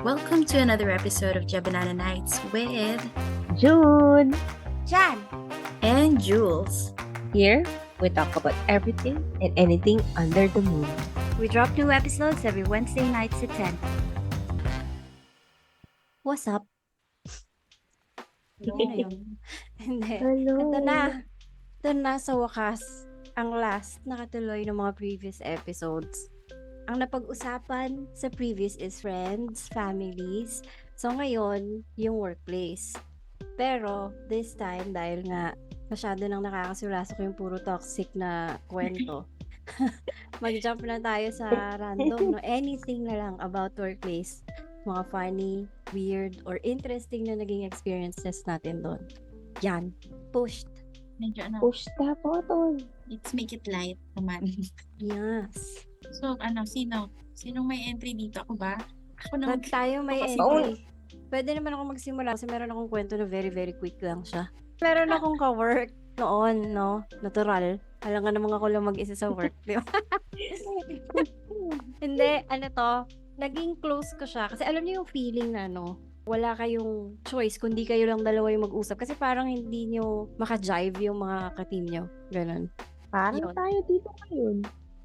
Welcome to another episode of Jabanana Nights with June! Jan! and Jules. Here, we talk about everything and anything under the moon. We drop new episodes every Wednesday nights at 10. What's up? Yun na yun. Hindi. Hello! Ito na sa wakas ang last nakatuloy ng mga previous episodes. Ang napag-usapan sa previous is friends, families. So ngayon, yung workplace. Pero this time, dahil nga masyado nang nakakasurasok yung puro toxic na kwento, mag-jump na tayo sa random, no? Anything na lang about workplace. Mga funny, weird, or interesting na naging experiences natin doon. Yan. Pushed. Medyo Push the button! let's make it light naman. Yes. So, sinong may entry dito? Ako ba? Ako na Pag tayo may Kasi- entry, pwede naman ako magsimula kasi meron akong kwento na very, very quick lang siya. Meron akong ka-work noon, no? Natural. Alam nga naman ako lang mag-isa sa work, di ba? Hindi, naging close ko siya. Kasi alam niyo yung feeling na, wala kayong choice kundi kayo lang dalawa yung mag-usap. Kasi parang hindi nyo maka-jive yung mga ka-team nyo. Ganon. Parang Yun. tayo dito ngayon.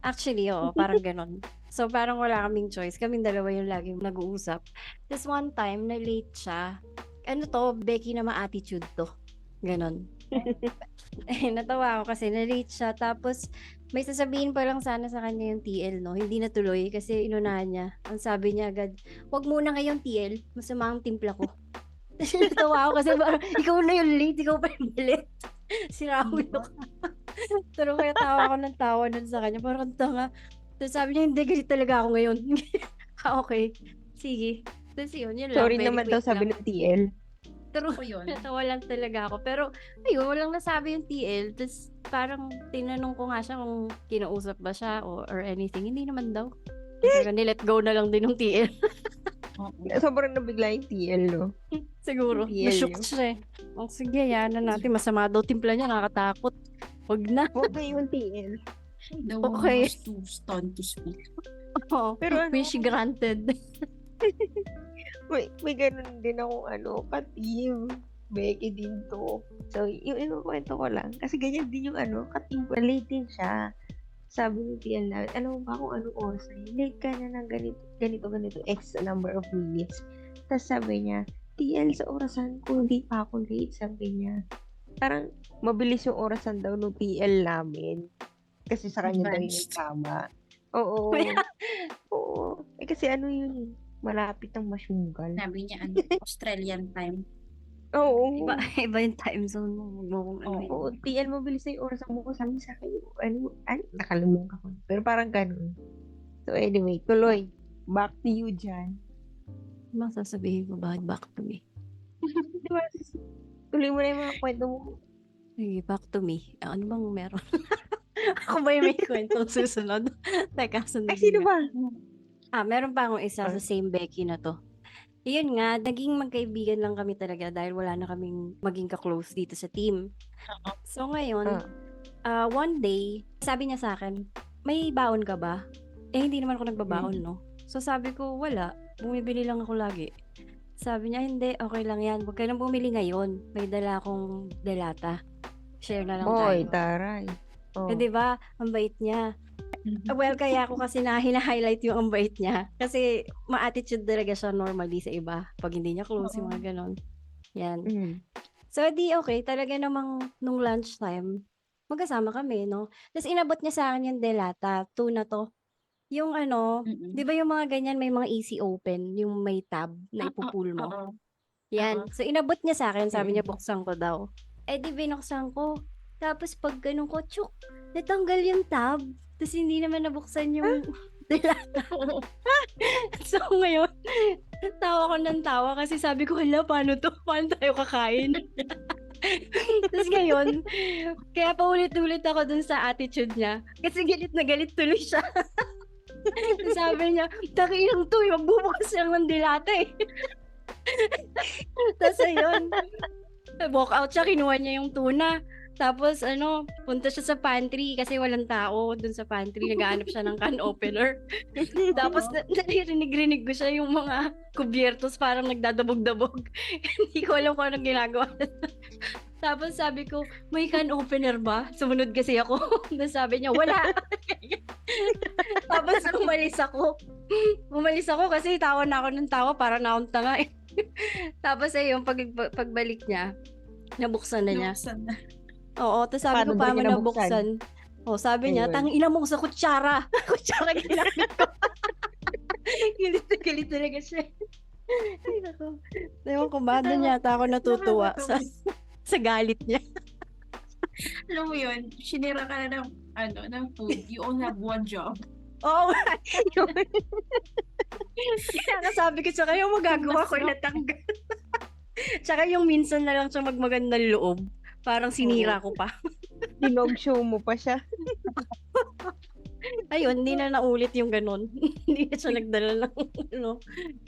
Actually, oo, parang ganon. So, parang wala kaming choice. Kaming dalawa yung laging nag-uusap. This one time, na-late siya. Becky na ma-attitude to. Ganon. Natawa ako kasi na-late siya. Tapos, may sasabihin pa lang sana sa kanya yung TL, no? Hindi natuloy kasi inunahan niya. Ang sabi niya agad, wag muna ngayon TL, masama ang timpla ko. Natawa ako kasi parang, ikaw na yung late, ikaw pa yung late. Sinawilo ka. Pero kaya tawa ako ng tawa nun sa kanya. Parang tanga. Tapos sabi niya, hindi, galit talaga ako ngayon. Okay. Sige. Tapos yun lang. Sorry very naman quick daw sabi lang. ng TL. Pero Ako yun. natawa lang talaga ako. Pero ayun, walang nasabi yung TL. Tapos parang tinanong ko nga siya kung kinausap ba siya or anything. Hindi naman daw. Parang nilet go na lang din ng TL. Sobrang nabigla yung TL, no? Siguro. TL Nashook yun. siya eh. Ang sige, yan na natin. Masama daw timpla niya. Nakakatakot. Wag na. Huwag na yung TL. The Okay. woman was too stunned to speak. Oo. Pero Wish granted. may ganun din akong ka-team. Becky din to. So, yung kwento ko lang. Kasi ganyan din yung ka-team ko. Late din siya. Sabi ni TL na, alam mo ba kung anong oras na yun? Late ka na ng ganito, X number of minutes. Tapos sabi niya, TL, sa orasan ko, hindi pa ako late, sabi niya. Parang, mabilis yung orasan daw ng TL namin. Kasi sa kanya daw yung Advanced. tama. Oo. Oo. Kasi yun, malapit ang masyunggal. Sabi niya, Australian time. Oo. Iba yung time zone mo. Huwag mo kung ano yun. Oo, TL, mabilis na yung orasan mo ko. Sabi sa akin, nakalimutan ko. Pero parang ganun. So anyway, tuloy. Back to you, Jan. Ano bang sasabihin ko? Bakit back to me? Diba? Tuloy mo na yung mga kwento mo. Sige, back to me. Ano bang meron? Ako ba yung may kwentong susunod? Teka, sunod. Ay, sino ba? Meron pa akong isa sa same Becky na to. Yun nga, naging magkaibigan lang kami talaga dahil wala na kaming maging ka-close dito sa team. So ngayon, one day, sabi niya sa akin, may baon ka ba? Hindi naman ako nagbabaon, no? So sabi ko, wala. Bumibili lang ako lagi. Sabi niya, hindi, okay lang yan. Huwag ka nang bumili ngayon. May dala akong delata. Share na lang Oy, tayo. taray. Oh. Eh, di ba? Ang bait niya. Well, kaya ako kasi hina-highlight yung ang bait niya. Kasi ma-attitude talaga siya normally sa iba. Pag hindi niya close, yung mga ganon. Yan. Mm. So, di okay. Talaga namang nung lunchtime, magkasama kami, no? Tapos inabot niya sa akin yung delata. 2 na to. Yung di ba yung mga ganyan, may mga easy open, yung may tab na ipupull mo. Oo. Yan. So, inabot niya sa akin. Sabi Mm. niya, buksan ko daw. Eh, di binuksan ko. Tapos, pag ganun ko, tsuk, natanggal yung tab. Tapos, hindi naman nabuksan yung delata. So, ngayon, tawa ko ng tawa kasi sabi ko, hala, paano to? Paano tayo kakain? Tapos ngayon, kaya paulit-ulit ako dun sa attitude niya. Kasi galit na galit tuloy siya. Sabi niya, takilang to, magbubukas lang ng dilata eh. Tapos ayun, walk out siya, kinuha niya yung tuna. Tapos punta siya sa pantry kasi walang tao dun sa pantry. Naghahanap siya ng can opener. Tapos naririnig-rinig ko siya yung mga kubyertos parang nagdadabog-dabog. Hindi ko alam kung anong ginagawa. Tapos sabi ko, may can opener ba? Sumunod kasi ako. Tapos sabi niya, wala. Tapos umalis ako kasi tawa na ako ng tawa para na akong tanga eh. Tapos yung pagbalik niya, nabuksan na niya. Nabuksan na. Oo, tapos sabi Paano ko, daw paano niya nabuksan? nabuksan? Oh, sabi niya, Ayun. tang ina mo sa kutsara. Kutsara ginamit ko. Galit na galit talaga siya. Ay, nako. Ewan ko ba, doon yata ako natutuwa sa galit niya. Alam mo yun, sinira ka na ng food. You only have one job. Oo, kaya sabi ko sa kayo, magagawa ko natanggal. Tsaka yung minsan na lang siya magmagandang loob. Parang sinira ko pa. Dinog-show mo pa siya. Ayun, hindi na naulit yung ganun. Hindi na siya nagdala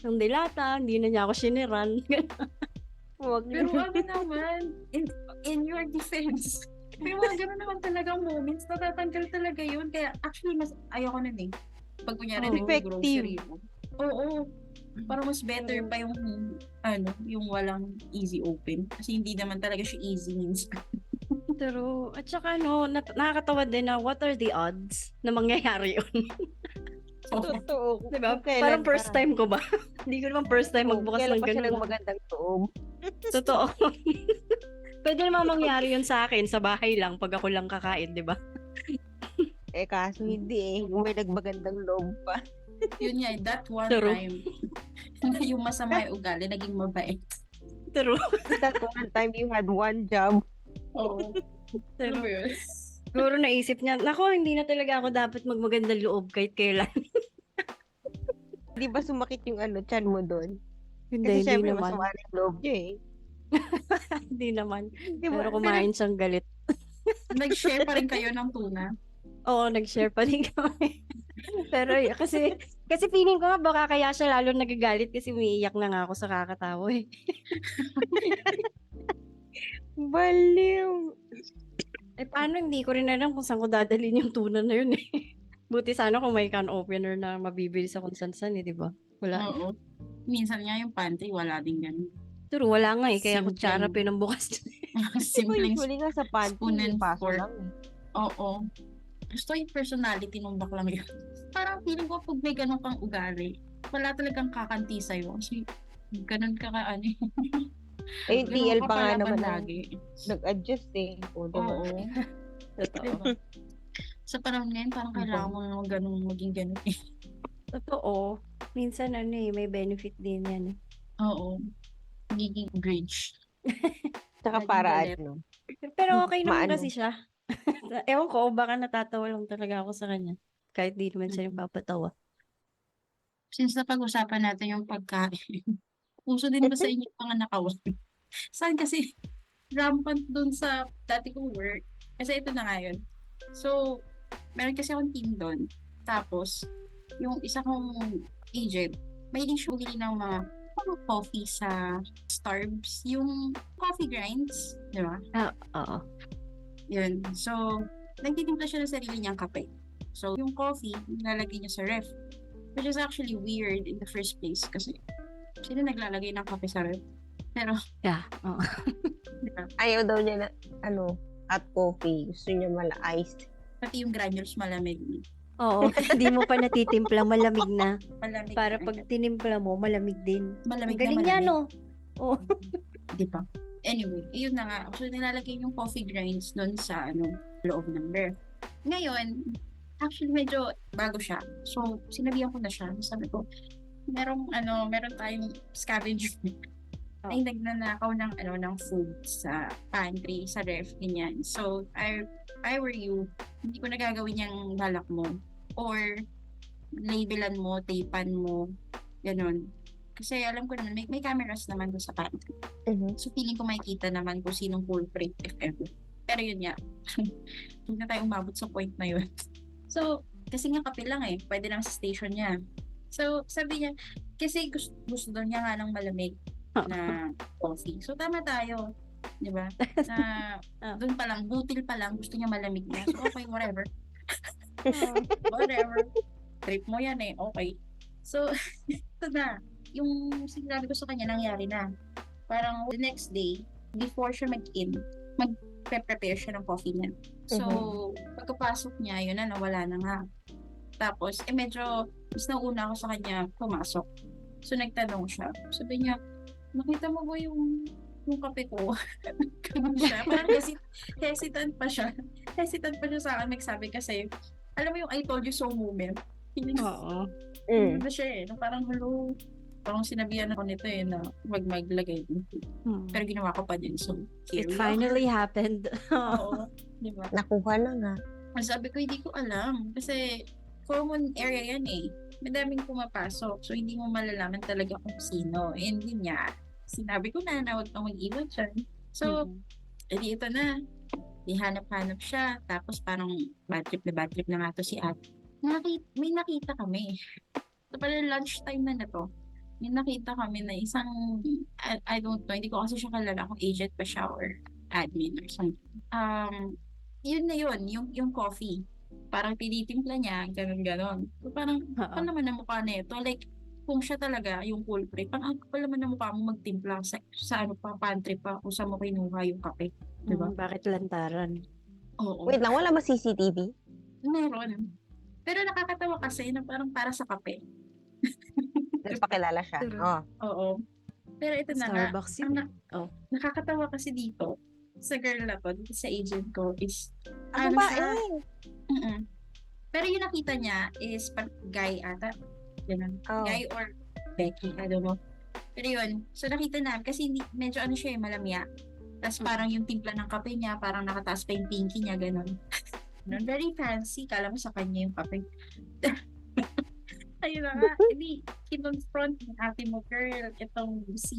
ng dilata, hindi na niya ako siniran. Huwag Pero naman, in your defense, may mga gano'n naman talagang moments, natatanggal talaga yun. Kaya actually, mas ayoko nun eh. Pag kunyari, Oo. nag-grocery mo. Oo. Parang mas better pa yung, yung walang easy open. Kasi hindi naman talaga siya easy minsan. Pero, at saka nakakatawa din na what are the odds na mangyayari yun? Totoo. Diba? Kung kailan Parang first pa. time ko ba? Hindi ko naman first time magbukas Kailan ng pa siya ganun. ng magandang loob. Totoo. Pwede naman mangyari yun sa akin, sa bahay lang, pag ako lang kakain, di ba? Kaso hindi eh. Kung may nagmagandang loob pa. Yun nga, that one True. time, na yung masama yung ugali, naging mabait. True. That one time you had one job. Oo. Ano True. ba yun? Siguro naisip niya, nako, hindi na talaga ako dapat magmagandang loob kahit kailan. Di ba sumakit yung tiyan mo doon? Hindi, Kasi hindi syempre naman. masama na yung loob niya eh. Hindi naman. Di ba? Pero kumain siyang galit. Nag-share pa rin kayo ng tuna. Oo, nag-share pa rin kami. Pero kasi feeling ko nga baka kaya siya lalo nagagalit kasi umiiyak na nga ako sa kakatawa eh. Baliw. Paano hindi ko rin alam kung saan ko dadalhin yung tuna na yun eh. Buti sana kung may can opener na mabibili sa kung saan-saan eh, di ba? Wala. Oo. Minsan nga yung pantry, wala din ganun. Pero wala nga eh, kaya Simple. kutsara pinambukas. Di ba Simpleng usually nga sa panty, spoon and yung paso fork. lang eh. Oo. Gusto yung personality ng baklang yun. Parang feeling ko pag may ganun kang ugali, wala talagang kakanti sa'yo. Kasi ganun ka Eh, yung TL pa nga naman lagi. nag-adjust eh. O, diba? Oo. Totoo. Sa panahon ngayon, parang kailangan mo naman ganun maging ganun eh. Totoo. Minsan may benefit din yan eh. Oo. Giging bridge. Tsaka Laging para galit. Pero okay naman Maano? kasi siya. Ewan ko, baka natatawa lang talaga ako sa kanya. Kahit di naman siya yung papatawa. Since napag-usapan natin yung pagkain, uso din ba sa inyo yung mga nakawan? Saan kasi rampant dun sa dati kong work? Kasi ito na nga yun. So, meron kasi akong team doon. Tapos, yung isa kong agent, may siya bumili ng mga coffee sa Starbucks. Yung coffee grinds, di ba? Oo. Yun. So, nagtitimpla siya ng sarili niyang kape. So, yung coffee, nilalagay niya sa ref. Which is actually weird in the first place kasi sino naglalagay ng kape sa ref? Pero, Yeah. Oo. diba? Ayaw daw niya na, hot coffee. Gusto niya iced. Pati yung granules malamig. Oo. Hindi mo pa natitimpla, malamig na. Malamig Para na pag agad. tinimpla mo, malamig din. Malamig Ang galing na niya, malamig. no? Oo. Di ba? Anyway, yun na nga. So, nilalagay yung coffee grinds doon sa loob ng ref. Ngayon, actually medyo bago siya. So, sinabihan ko na siya. Sabi ko, meron tayong scavenger ay nagnanakaw ng food sa pantry, sa ref, ganyan. So, I were you, hindi ko nagagawin yung balak mo. Or, labelan mo, tapean mo, ganun. Kasi alam ko naman, may cameras naman doon sa pantry. So, feeling ko makikita naman kung sinong culprit, if ever. Pero yun nga, hindi na tayo umabot sa point na yun. So, kasi nga kape lang eh, pwede lang sa station niya. So, sabi niya, kasi gusto daw niya nga ng malamig na coffee. So, tama tayo. Di ba? Na doon pa lang, butil pa lang, gusto niya malamig na. So, okay, whatever. Whatever. Trip mo yan eh. Okay. So, ito na. Yung sinabi ko sa kanya, nangyari na. Parang the next day, before siya mag-in, mag-prepare siya ng coffee niya. So, pagkapasok niya, yun na, nawala na nga. Tapos, medyo, mas nauna ako sa kanya pumasok. So, nagtanong siya. Sabi niya, nakita mo ba yung kape ko? Ganun siya. Parang hesitant pa siya. Hesitant pa siya sa akin magsabi kasi, alam mo yung I told you so moment. Oo. Ano siya eh. Parang, hello, parang sinabihan ako nito eh na maglagay dito. Pero ginawa ko pa din. So, It here we finally happened. are. Oo. Di ba? Nakuha na nga. Sabi ko, hindi ko alam. Kasi, common area yan eh. Madaming pumapasok. So, hindi mo malalaman talaga kung sino. And yun nga, sinabi ko na huwag kang mag-iwan dyan. So, edi ito na. Di hanap-hanap siya. Tapos parang bad trip na nga to si ate. May nakita kami. So, pala lunchtime na to. May nakita kami na isang, I don't know, hindi ko kasi siya kalala kung agent pa siya or admin or something. Yun na yun, yung coffee. Parang tinitimpla niya, ganun-ganon. So, parang, kapal naman ang mukha na ito. Like, kung siya talaga yung culprit, parang kapal naman ang mukha mo magtimpla sa ano pa, pantry pa, kung saan mo kinuha yung kape. Diba? Bakit lantaran? Oo. Wait lang, wala ba CCTV? Meron. Pero nakakatawa kasi na parang para sa kape. Nagpakilala siya. True. Oh. Oo. Pero ito na nga, Starbucks ang yun. nakakatawa kasi dito, sa girl na to, dito sa agent ko, is, Ano ba eh? Pero yung nakita niya is guy ata. Ganun. Oh. Guy or Becky, I don't know. Pero yun, so nakita namin, kasi medyo ano siya malamya. Tapos parang yung timpla ng kape niya, parang nakataas pa yung pinky niya, ganun. Very fancy, kala mo sa kanya yung kape. Ayun na nga, hindi, kinonfront ng ate mo, girl, itong si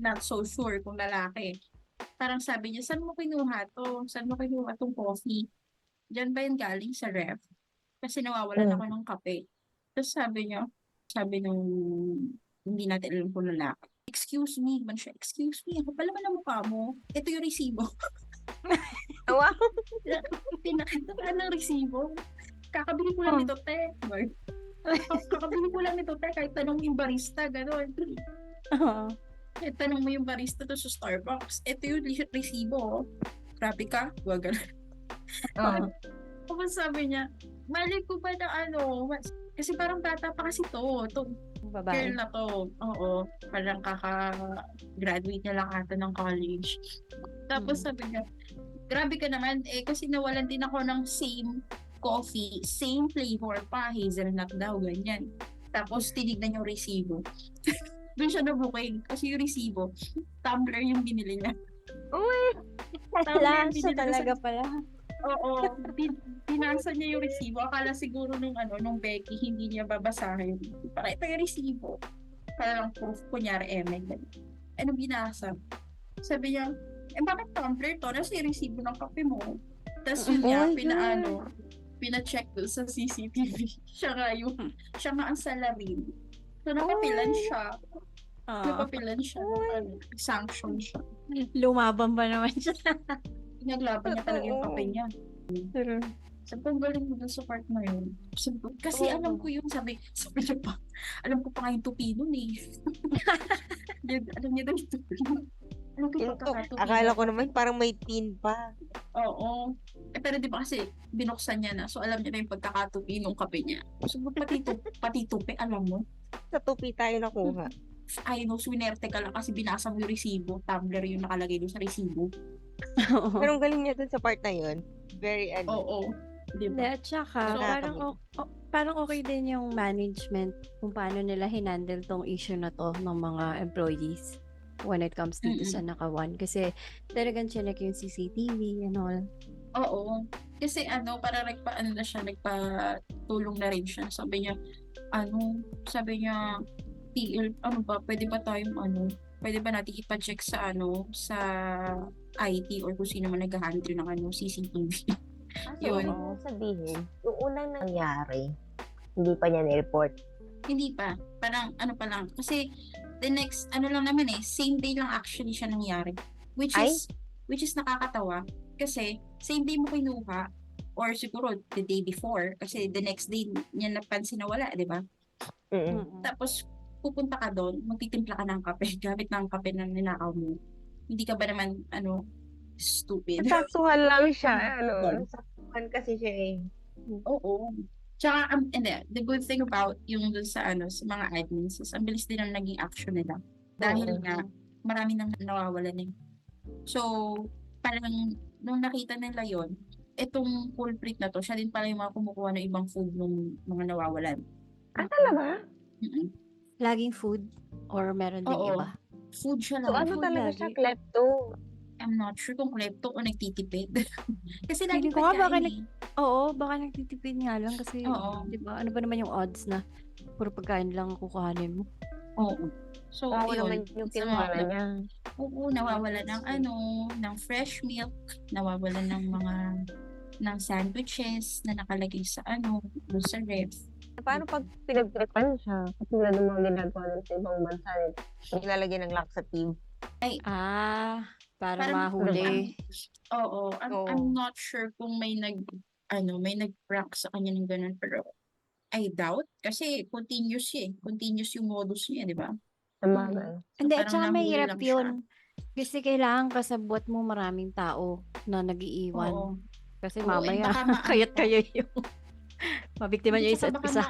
not so sure kung lalaki. Parang sabi niya, saan mo kinuha to? Saan mo kinuha tong coffee? Diyan ba yung galing sa ref? Kasi nawawalan ako ng kape. Tapos sabi nung hindi natin alam kung lalaki. Excuse me, man siya, excuse me, ako pala ang mukha mo. Ito yung resibo. Wow. Pinakita ng resibo. Kakabili ko lang nito, te. Kakabili ko lang nito, te. Kahit tanong yung barista, gano'n. Kahit tanong mo yung barista to sa Starbucks. Ito yung resibo. Grabe ka. Huwag gano'n. Tapos sabi niya, mali ko ba na ano? Kasi parang bata pa kasi to. Babae. Girl na to. Oo. Parang kaka-graduate niya lang ata ng college. Tapos sabi niya, grabe ka naman kasi nawalan din ako ng same coffee, same flavor pa, hazelnut daw, ganyan. Tapos tinignan yung resibo. Doon siya nabuking kasi yung resibo, tumbler yung binili niya. Uy! Wala siya talaga pala. Oo. Binasa niya yung resibo. Akala siguro nung Becky, hindi niya babasahin. Para ito yung resibo. Para lang proof, kunyari, ano binasa? Sabi niya, bakit tumbler to? Nasa yung resibo ng kape mo. Tapos yun niya, pina-check doon sa CCTV. Siya nga ang salarin. So, napapilan siya. Napapilan siya. Sanction siya. Lumaban ba naman siya? Pinaglaban niya talaga yung kape niya. True. Sabi ko, galing mo dun sa part na yun. Kasi alam ko yung sabi niya pa, alam ko pa nga yung tupi nun eh. Alam niya daw yung tupi. Alam ko yung pagkakatupi. Akala ko naman parang may tin pa. Oo. Pero di ba kasi binuksan niya na. So alam niya na yung pagkakatupi nung kape niya. So pati tupi, alam mo. Sa tupi tayo nakuha. I know, swinerte ka lang kasi binasa mo yung resibo. Tumbler yung nakalagay doon sa resibo. Pero ang galing niya dun sa part na yun. Very Oo. Diba? At saka, parang okay din yung management kung paano nila hinandle tong issue na to ng mga employees when it comes dito sa Nakawan. Kasi talagang chinek yung CCTV and all. Oo. Kasi para nagpa-tulong na rin siya. Sabi niya, TL, pwede ba pwede ba natin ipa-check sa sa IT or kung sino man nag-handle ng CCTV. Yun. Sabihin, yung unang nangyari, hindi pa niya ni-report. Hindi pa. Parang pa lang. Kasi the next, lang naman same day lang actually siya nangyari. Which is, which is nakakatawa kasi same day mo kinuha or siguro the day before kasi the next day niya napansin na wala, di ba? Mm. Mm. Tapos pupunta ka doon, magtitimpla ka ng kape, gamit ng kape na ninakaw mo. Hindi ka ba naman, stupid? Nasaktuhan lang siya, Ganun. nasaktuhan kasi siya eh. Oo. Tsaka, hindi, the good thing about yung dun sa, sa mga admins is ang bilis din ang naging action nila. Dahil Oo. nga, marami nang nawawalan eh. So, parang, nung nakita nila yon itong culprit na to, siya din pala yung mga kumukuha ng ibang food ng mga nawawalan. Talaga? Mm-mm. Laging food or meron ding Oo. iba? Food siya So, lang. Food talaga lagi. siya, klepto? I'm not sure kung klepto o nagtitipid. Kasi Feeling lagi ko nga baka pagkain Oo, baka nagtitipid nga lang kasi, Oo. di ba, ano ba naman yung odds na puro pagkain lang ang kukuhanin mo? Oo. So, Oo yun. naman yung Sa kinuha mga- niya. Oo, nawawala ng ng fresh milk, nawawala ng ng sandwiches na nakalagay sa doon sa ref. Paano pag pinagtripan siya? Kasi wala ng mga ginagawa nila sa ibang bansa. Nilalagyan ng laxative. Para Parang- mahuli. Oo, Oo. I'm not sure kung may may nag-prank sa kanya ng ganun, pero I doubt kasi continuous siya eh. Continuous yung modus niya, di ba? Sa bagay. Hindi, at parang saka nahuli mahirap lang siya. yun. Kasi kailangan kasabwat mo maraming tao na nag-iiwan. Oo. Kasi Oo, and mamaya, baka kayat kayo yung mabiktima niyo Hindi, isa't tsaka baka isa.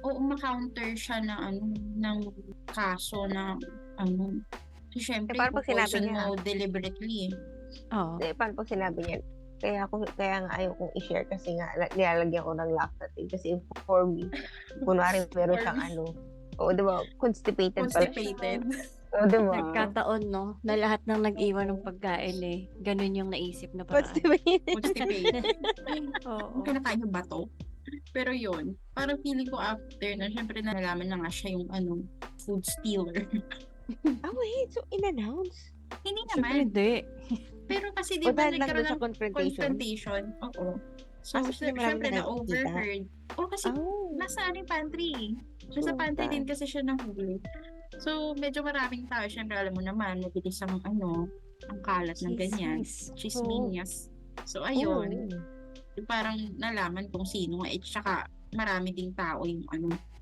ma-counter siya na ng kaso na kasi syempre paano pag sinabi poison niya? mo deliberately eh. Oo. Paano pag sinabi niya? Kaya nga ayaw kong i-share kasi nga nilalagyan ko ng laxative kasi for me, kunwari meron siyang oo, diba, constipated pala siya. Constipated. Oo, diba? Nagkataon, no? Na lahat ng nag-iwan ng pagkain eh. Ganun yung naisip na paraan. Constipated. Oo. Kinakain yung bato. Pero yun, parang feeling ko after na syempre nalaman na nga siya yung food stealer. Wait, so in-announce? Hindi Siyempre naman. hindi. Pero kasi di O ba dahil lang doon nagkaroon sa ng confrontation? confrontation? Oo. So, So marami syempre na nakikita? na-overheard. Kasi nasa yung pantry. Nasa So, pantry din kasi siya nahuli. So, medyo maraming tao. Syempre, alam mo naman, mabilis ang ang kalat ng ganyan. Chisminyas. So, ayun. Parang nalaman kung sino nga. At saka, marami ding tao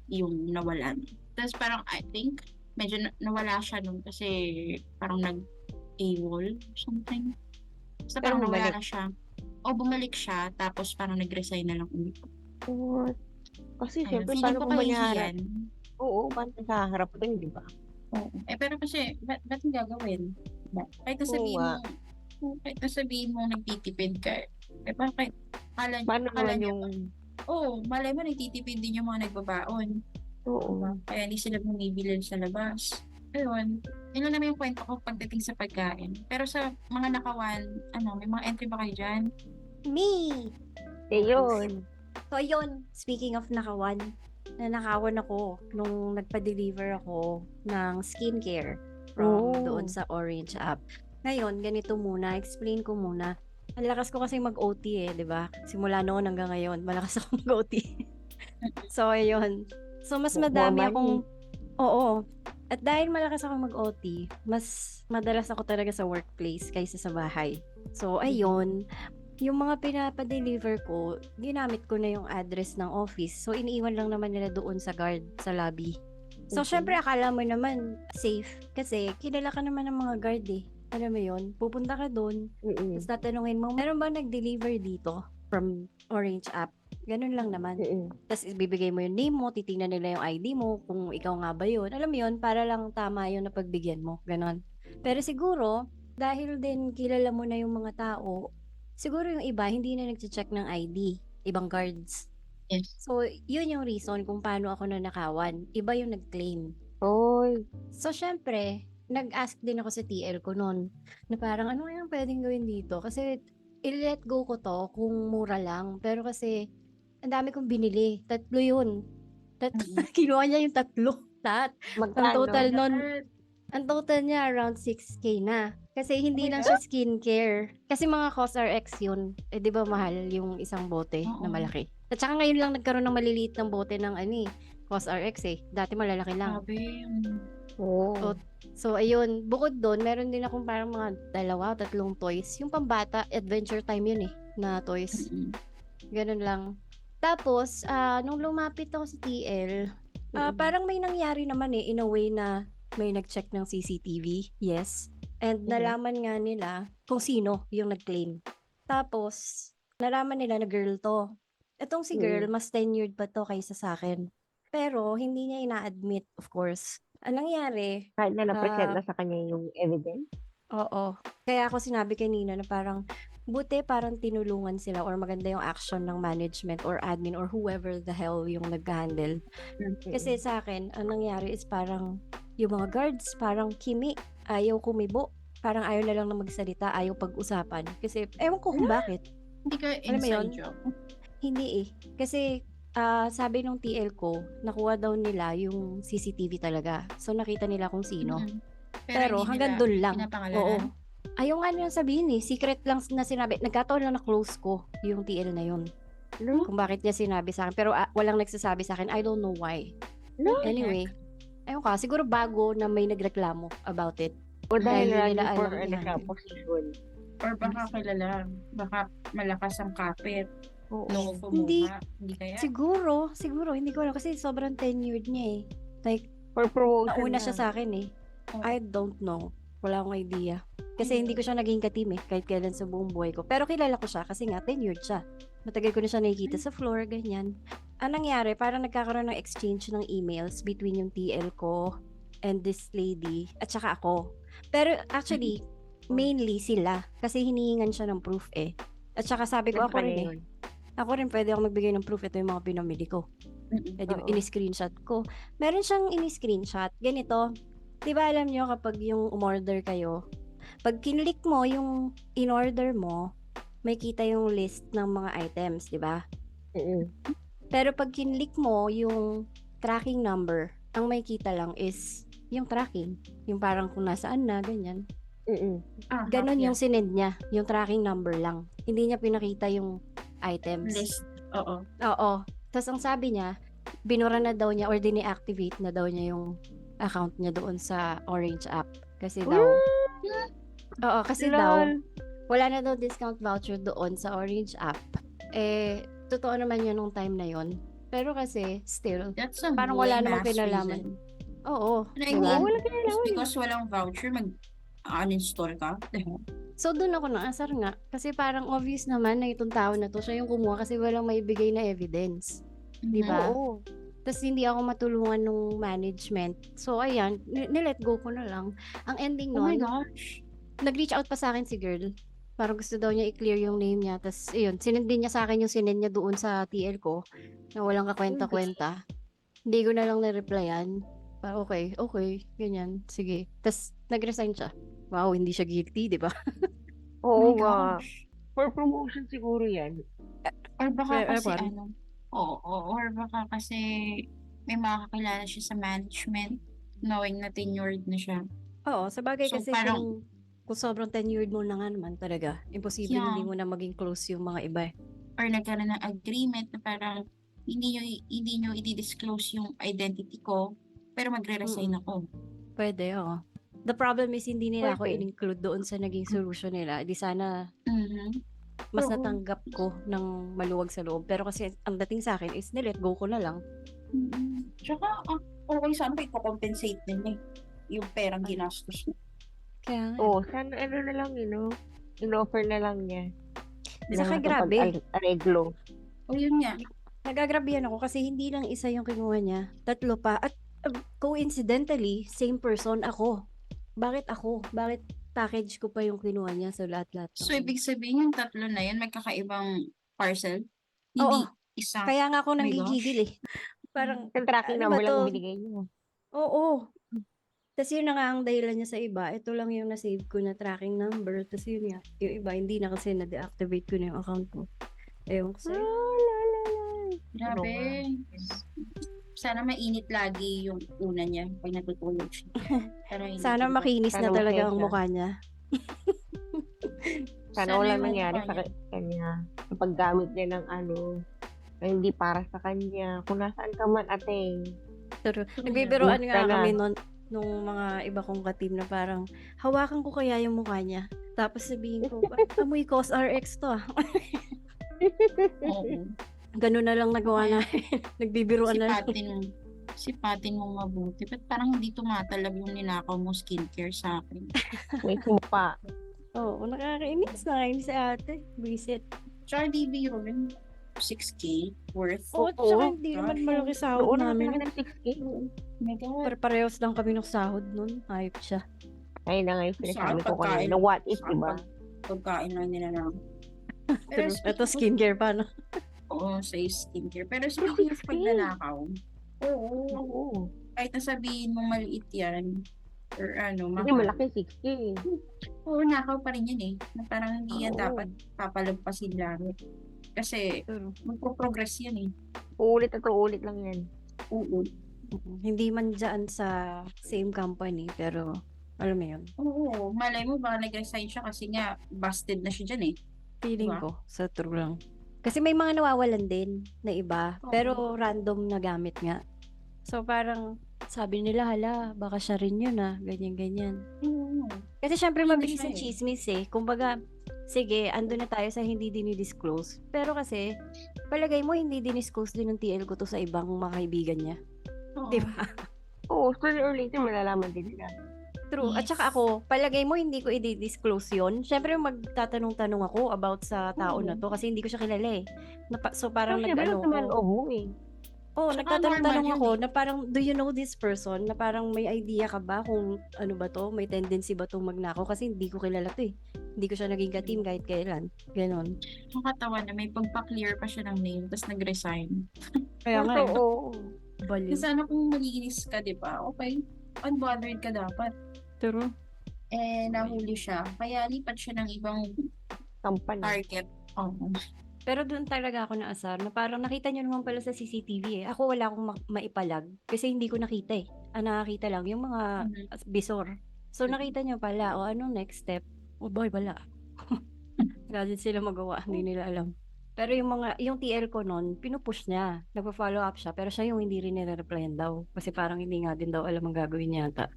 yung nawalan. Tapos parang, I think, medyo nawala siya nun kasi parang nag-AWOL or something. Basta Pero parang nawala bumalik. na siya. O bumalik siya, tapos parang nag-resign na lang ulit. What? Kasi Ayun, syempre, feeling paano ko kung manyaharap? kahihiyan. Oo, paano nakaharap ko yun, di ba? Oo. Pero kasi, ba't yung gagawin? Kahit nasabihin mo nagtitipid ka, bakit? Paano naman yung... malay mo nagtitipid din yung mga nagbabaon. Oo. Kaya hindi sila bumibili sa labas. Ayun. Yun lang naman yung kwento ko pagdating sa pagkain. Pero sa mga nakawan, may mga entry ba kayo dyan? Me! Yun. So, yun. Speaking of nakawan, nanakawan ako nung nagpa-deliver ako ng skincare from doon sa Orange app. Ngayon, ganito muna. Explain ko muna. Ang lakas ko kasi mag-OT di ba? Simula noon hanggang ngayon, malakas ako mag-OT. So, ayun. So, mas madami akong... Oo. At dahil malakas ako mag-OT, mas madalas ako talaga sa workplace kaysa sa bahay. So, ayun. Yung mga pinapa-deliver ko, ginamit ko na yung address ng office. So, iniiwan lang naman nila doon sa guard, sa lobby. So, syempre, akala mo naman safe. Kasi, kilala ka naman ng mga guard Alam mo yun? Pupunta ka doon. Tapos tatanungin mo, meron ba nag-deliver dito from Orange app? Ganun lang naman. Tapos ibibigay mo yung name mo, titingnan nila yung ID mo, kung ikaw nga ba yun. Alam mo yun, para lang tama yun na pagbigyan mo. Ganon. Pero siguro, dahil din kilala mo na yung mga tao, siguro yung iba, hindi na nag-check ng ID. Ibang guards. Yes. So, yun yung reason kung paano ako nanakawan. Iba yung nag-claim. So, syempre, nag-ask din ako sa TL ko noon na parang ano kayang pwedeng gawin dito? Kasi, i-let go ko to kung mura lang. Pero kasi, ang dami kong binili. 3 yun. Kinuha niya yung 3. Lahat. Ang total niya around 6K na. Kasi hindi lang siya skincare. Kasi mga CosRX yun. Di ba mahal yung isang bote na malaki? At saka ngayon lang nagkaroon ng maliliit ng bote ng CosRX Dati malalaki lang. Grabe. So, ayun. Bukod doon, meron din akong parang mga 2, 3 toys. Yung pambata, adventure time yun eh, na toys. Mm-mm. Ganun lang. Tapos, nung lumapit ako sa TL, parang may nangyari naman eh, in a way na may nag-check ng CCTV. Yes. And nalaman nga nila kung sino yung nag-claim. Tapos, nalaman nila na girl to. Etong si girl, mas tenured pa to kaysa sa akin. Pero, hindi niya ina-admit, of course. Anong nangyari? Kahit na na-present na sa kanya yung evidence. Oo. Kaya ako sinabi kanina na parang buti parang tinulungan sila or maganda yung action ng management or admin or whoever the hell yung nag-handle. Kasi sa akin, ang nangyari is parang yung mga guards, parang kimi, ayaw kumibo. Parang ayaw na lang na magsalita, ayaw pag-usapan. Kasi, ewan ko kung bakit. Hindi ka Alam mo yun? inside job. Hindi eh. Kasi, sabi nung TL ko, nakuha daw nila yung CCTV talaga. So, nakita nila kung sino. Mm-mm. Pero hindi hanggang nila doon lang. pinapangalanan. Oo. Ayaw nga nilang sabihin eh. Secret lang na sinabi. Nagkataon lang na close ko yung TL na yun. No? Kung bakit niya sinabi sa akin. Pero walang nagsasabi sa akin. I don't know why. No? Anyway. Ayun ka. Siguro bago na may nagreklamo about it. O dahil Dahil hindi lagi nila for alam ano siya, i-handle. position. Or baka kilala. Baka malakas ang kapit. Oo. Loko Hindi. mukha. Hindi kaya. Siguro. Hindi ko alam. Kasi sobrang tenured niya eh. Like, For promotion nauna na. siya sa akin eh. Oh. I don't know. Wala akong idea. Kasi hindi ko siya naging katim eh, kahit kailan sa buong buhay ko. Pero kilala ko siya kasi nga tenured siya. Matagal ko na siya nakikita sa floor, ganyan. Ang nangyari, parang nagkakaroon ng exchange ng emails between yung TL ko and this lady at saka ako. Pero actually, mainly sila kasi hinihingan siya ng proof eh. At saka sabi ko, Sa ako kanya rin eh. yun. Ako rin pwede ako magbigay ng proof. Ito yung mga pinamili ko. Mm-mm. Pwede Oo. ini-screenshot ko. Meron siyang ini-screenshot. Ganito. Di ba alam nyo kapag yung umorder kayo, pag kinlik mo yung in-order mo, may kita yung list ng mga items, di ba? Mm-mm. Pero pag kinlik mo yung tracking number, ang may kita lang is yung tracking. Yung parang kung nasaan na, ganyan. Mm-mm. Ah, Ganon yeah. yung sinend niya. Yung tracking number lang. Hindi niya pinakita yung items. List. Oo. Oo. Tapos ang sabi niya, binura na daw niya or dine-activate na daw niya yung account niya doon sa Orange app. Kasi daw, oo, kasi daw, Lol. wala na daw discount voucher doon sa Orange app. Eh, totoo naman yun nung time na yun. Pero kasi, still, That's a parang way wala namang mass kinalaman. reason. Oo. And I diba? mean, Wala just kinalaman. because walang voucher, uninstall ka. So, doon ako naasar nga. Kasi parang obvious naman na itong tao na to, siya yung kumuha kasi walang maibigay na evidence. Diba? Oo. Tapos hindi ako matulungan nung management. So, ayan, nilet go ko na lang. Ang ending Oh my nun, gosh. nag-reach out pa sa akin si girl. Parang gusto daw niya i-clear yung name niya. Tapos, ayun, sinend din niya sa akin yung sinend niya doon sa TL ko na walang kakwenta-kwenta. Hindi ko na lang na-replyan. Okay, ganyan, sige. Tapos, nag-resign siya. Wow, hindi siya guilty, di ba? Oo Oh my nga. gosh. For promotion siguro yan. Or baka kasi Ewan. or baka kasi may mga kakilala siya sa management knowing na tenured na siya. Oo, sa bagay So, kasi parang- kung sobrang tenured mo na nga naman talaga, imposible Yeah. hindi mo na maging close yung mga iba. Or nagkaroon ng agreement na parang hindi nyo i-disclose yung identity ko pero magre-resign ako. Pwede, oo. The problem is hindi nila ako Pwede. in-include doon sa naging solution nila. Di sana Mhm. mas Oo. natanggap ko ng maluwag sa loob. Pero kasi ang dating sa akin is nilet go ko na lang. Mhm. Tsaka, okay sana iko-compensate nila yung perang Ay. ginastos mo. Kaya nga. Oo, sana ano na lang, in-offer na lang niya. Saka grabe. Areglo. O yun nga. Nagagrabihan ako kasi hindi lang isa yung kinuha niya. 3 pa. At coincidentally, same person ako. Bakit ako? Bakit package ko pa yung kinuha niya sa lahat-lahat? So, ibig sabihin yung tatlo na yan, magkakaibang parcel? Hindi Oo. isa. Kaya nga ako Oh my nanggigigil eh. Parang, Yung tracking ano ba number lang to? yung binigay niyo. Oo. Tapos yun na nga ang dahilan niya sa iba. Ito lang yung na-save ko na tracking number. Tapos yun nga. Yung iba, hindi na kasi na-deactivate ko na yung account ko. Ewan ko sa'yo. Grabe. Sana mainit lagi yung una niya pag natutulog siya. Pero hindi Sana ko- makinis na Sana talaga ang masaya mukha niya. Sana wala yung nangyari mukha sa niya. kanya. Sa paggamit niya ng na hindi para sa kanya. Kung nasaan ka man, ate. Pero True nagbibiroan yan. nga Basta na. kami nun nung mga iba kong ka-team na parang hawakan ko kaya yung mukha niya. Tapos sabihin ko, amoy COSRX to ah. Oo. Ganun na lang nagawa Kaya namin. Nagbibiruan na lang. sipatin mo mabuti. Ba't parang hindi tumatalab yung ninakaw mo skincare sa akin? May sumpa. Oo, nakakainis si ate. Visit. Tsaka di biro rin. 6K worth. Oo, Oo. tsaka hindi naman malaki sahod Noon naman namin. kami ng 6K. Mega Parehas lang kami ng sahod nun. Ayop siya. Ayun na nga yung sinasabi ko pagkain. kanina. What if, diba? Pagkain lang nila lang. True. Ito skincare pa, no? Oo, sa skincare. Pero speaking of 6K. pagnanakaw, Oo. kahit nasabihin mo maliit yan, or ano, Hindi malaki 6K. Oo, nakaw pa rin yan eh. Na parang hindi yan Oo. dapat papalagpasin lang. Kasi True. magpo-progress yan eh. Uulit at uulit lang yan. Oo. Hindi man dyan sa same company, pero alam mo yun. Oo, malay mo baka nag-resign siya kasi nga busted na siya dyan eh. Feeling Diba? ko, sa true lang. Kasi may mga nawawalan din na iba, Oo. pero random na gamit nga. So parang sabi nila, hala, baka siya rin yun ah, ganyan-ganyan. Oo. Kasi syempre Hindi mabilis siya ang eh. chismis eh. Kumbaga, sige, ando na tayo sa hindi dinidisclose. Pero kasi, palagay mo hindi dinisclose din ng TL ko to sa ibang mga kaibigan niya. Oo. Diba? Oo, sooner or later malalaman din nila. True. At Yes. saka ako, palagay mo hindi ko i-disclose yun. Syempre magtatanong-tanong ako about sa tao Oo. na to kasi hindi ko siya kilala eh. So parang Pero syempre, nag-ano naman ko. mo eh. Oh, Tsaka nagtatanong-tanong normal ako yun eh. na parang, do you know this person? Na parang may idea ka ba kung ano ba to? May tendency ba tong magnakaw? Kasi hindi ko kilala to eh. Hindi ko siya naging ka-team kahit kailan. Ganon. Nakakatawa na may pagpa-clear pa siya ng name tapos nag-resign. Kaya nga eh, Oo. baliw. Kasi ano kung malinis ka, di ba? Okay, unbothered ka dapat. True. Eh, nahuli siya. Kaya lipat siya ng ibang Company. target. Oo. Pero doon talaga ako naasar na parang nakita nyo naman pala sa CCTV eh. Ako wala akong maipalag kasi hindi ko nakita eh. Ang nakakita lang yung mga bisor. So nakita nyo pala, o anong next step? O boy, wala. Wala din sila magawa, hindi nila alam. Pero yung TL ko noon, pinupush niya. Nagpa-follow up siya, pero siya yung hindi rin nire-replyan daw. Kasi parang hindi nga din daw alam ang gagawin yata.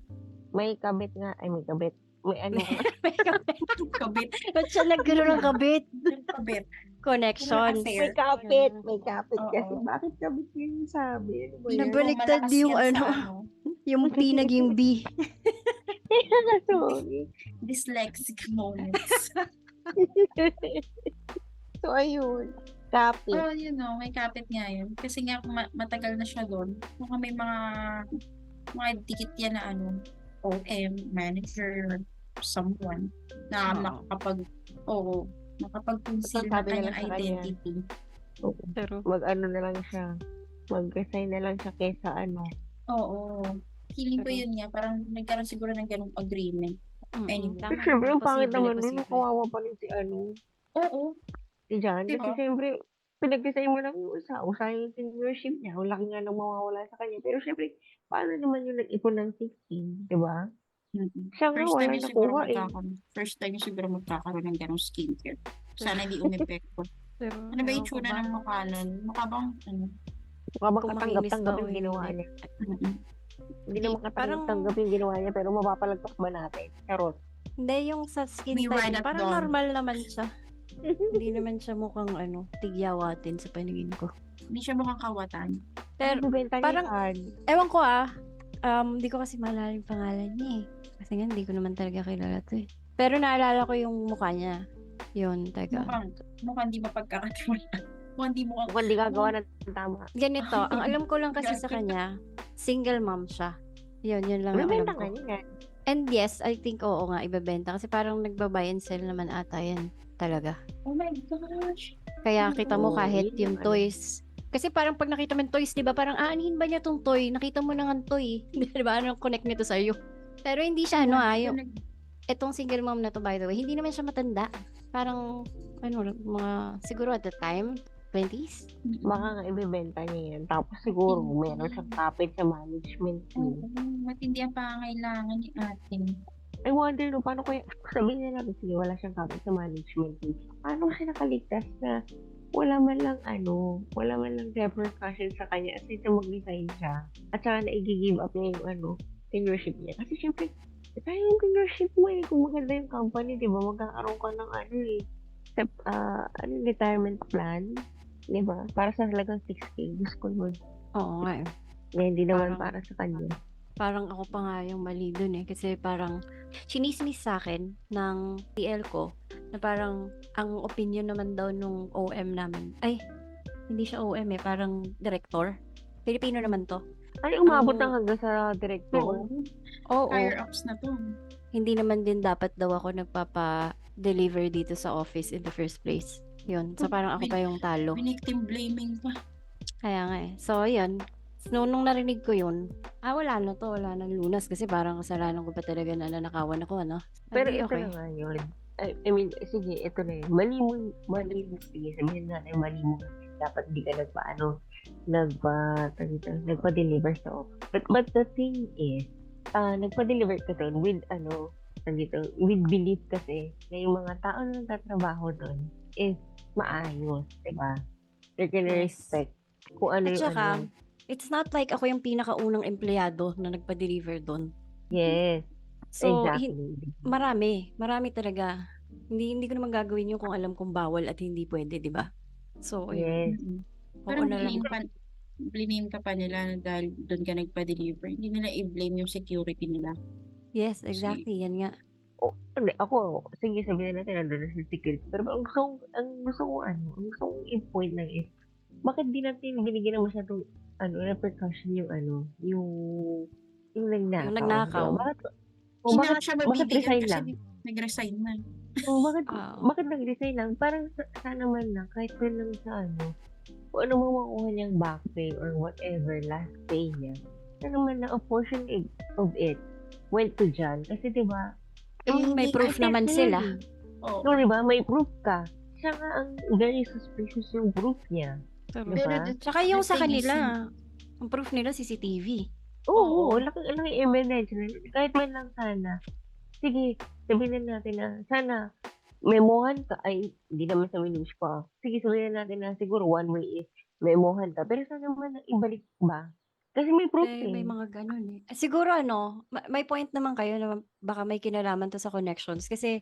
May kabit nga. Ay, may kabit. May ano nga. May kabit. Kabit. Ba't siya nagkaroon ng kabit? Kabit. Connections. Affair. May kapit. May kapit. Oo. Kasi bakit kabit yung sabi? Ano ba yan? Nabaliktad Malakas yung yan sa ano. Yung P naging B. Sorry. dyslexic moments. So, ayun. Kapit. Oh, you know, may kapit nga yun. Kasi nga matagal na siya doon. Mukhang may mga dikit yan na ano, OM, manager, someone na nakapag-conceal ng Sabi kanyang nila sa kanya. identity. Pero, Mag-ano na lang siya. Mag-resign na lang siya kesa ano. Oo. Feeling ko yun nga, parang nagkaroon siguro ng ganung agreement. Anyway. tama. Siyempre, ang pangit Posible, naman nun. posible. Kawawa pa rin si ano. Oo. Si John. Diba? Kasi siyempre, pinag-resign mo lang yung isa. Usayang yung seniorship niya. Ang laki nga nang mawawala sa kanya. Pero siyempre, paano naman yung nag-ipon ng 16? Diba? Siya nga, wala nakuha eh. First time yung siguro magkakaroon ng ganung skincare. Sana hindi umepekto. Pero, Ano ba yung ewan ko tsura ba? ng mukha nun? Mukha bang ano? Mukha bang Kung katanggap-tanggap makinis ba o yung ginawa hindi. niya. Mm-mm. Hindi naman Parang- katanggap-tanggap yung ginawa niya, pero mapapalagpas ba natin? Charot. Hindi, yung sa skin We ride type, at parang dawn. normal naman siya. Hindi naman siya mukhang tigyawatin sa paningin ko. Hindi siya mukhang kawatan. Pero, Bibenta niya parang- yan. ewan ko hindi ko kasi maalala yung pangalan niya eh. Kasi nga, hindi ko naman talaga kilala to eh. Pero naalala ko yung mukha niya. Yun, teka. Mukhang di mapagkakatiwala. Mukhang di mukhang Mukhang di gagawa ng tama. Ganito, ang alam ko lang kasi sa kanya, single mom siya. Yun lang ang alam Bibenta ko. nga niya yan. And yes, I think oo nga, ibebenta. Kasi parang nagba-buy and sell naman ata yan. Talaga. oh my gosh. Kaya kita mo Oo, kahit yun yung yung toys. Kasi parang pag nakita mo yung toys, di ba? Parang aanhin ba niya tong toy? Nakita mo na nga toy. Di ba? Anong connect nito sa'yo? Pero hindi siya, etong single mom na to, by the way, hindi naman siya matanda. Parang, mga, siguro at the time, 20s? Baka nga ibibenta niya yan. Tapos siguro, meron siyang kapit sa management team. Matindi ang pangangailangan ni ate. I wonder, no, paano kaya, sabihin niya natin, sige, wala siyang kapit sa management team. Paano siya nakaligtas na wala man lang repercussion sa kanya at least na mag-resign siya. At saka na i-give up niya yung tenureship niya. Kasi syempre, tayo yung tenureship mo eh. Kung maganda yung company, di ba? Magkakaroon ka ng ano eh. Retirement plan. Di ba? Para sa halagang 6K. Gusto ko yun. Oo nga eh. Hindi naman Parang para sa kanya. parang ako pa nga yung mali dun eh. Kasi parang chinismis sa akin ng TL ko na parang ang opinion naman daw nung OM namin. Ay, hindi siya OM eh. Parang director. Filipino naman to. Ay, umabot Ang- na hanggang sa director. Oo. Higher ups na to. Hindi naman din dapat daw ako nagpapa-deliver dito sa office in the first place. Yun. So parang ako pa yung talo. Victim blaming pa. Kaya nga eh. So, yun. So, nung narinig ko yun, wala na to, wala nang lunas kasi parang kasalanan ko pa talaga na nanakawan ako, ano? Pero Ay, ito na nga yun. I mean, sige, ito na yun. Mali mo, sige, sabihin natin, mali mo. Dapat di ka nagpa-deliver sa office. But the thing is, nagpa-deliver ka doon with, with belief kasi na yung mga tao na nagtatrabaho doon is maayos, diba? They're gonna Yes. respect kung ano At yung saka, ano. it's not like ako yung pinakaunang empleyado na nagpa-deliver doon. Yes, So, exactly. marami talaga. Hindi ko naman gagawin yun kung alam kong bawal at hindi pwede, di ba? So, ayun. Yes. Oo Parang na lang. blame ka pa nila dahil doon ka nagpa-deliver. Hindi nila i-blame yung security nila. Yes, exactly. Yan nga. Hindi, ako, sige, sabihin natin, nandun na sa security. Pero ang gusto kong i-point lang is, bakit di natin binigyan ng masyadong, repercussion yung, yung nagnakaw. Yung nagnakaw. Diba? Hindi na siya Bakit mabibigyan resign kasi lang? nag-resign na. Bakit nag-resign lang? Parang sana man lang, kahit man lang sa kung ano mo makuha niyang back pay or whatever, last pay niya, sana man lang a portion of it went to John. Kasi diba, May proof naman sila. Oh. no, diba, may proof ka. Siya nga ang very suspicious yung proof niya. Diba? Tsaka yung the sa thing is, kanila, ang proof nila CCTV. Oo, Oo. laki evidence. Kahit man lang sana. Sige, sabihin natin na sana memohan ka. Ay, hindi naman sa wish ko. Sige, sabihin natin na siguro one way is memohan ka. Pero sana naman ibalik ba? Kasi may proof May mga ganun eh. Siguro may point naman kayo na baka may kinalaman to sa connections. Kasi,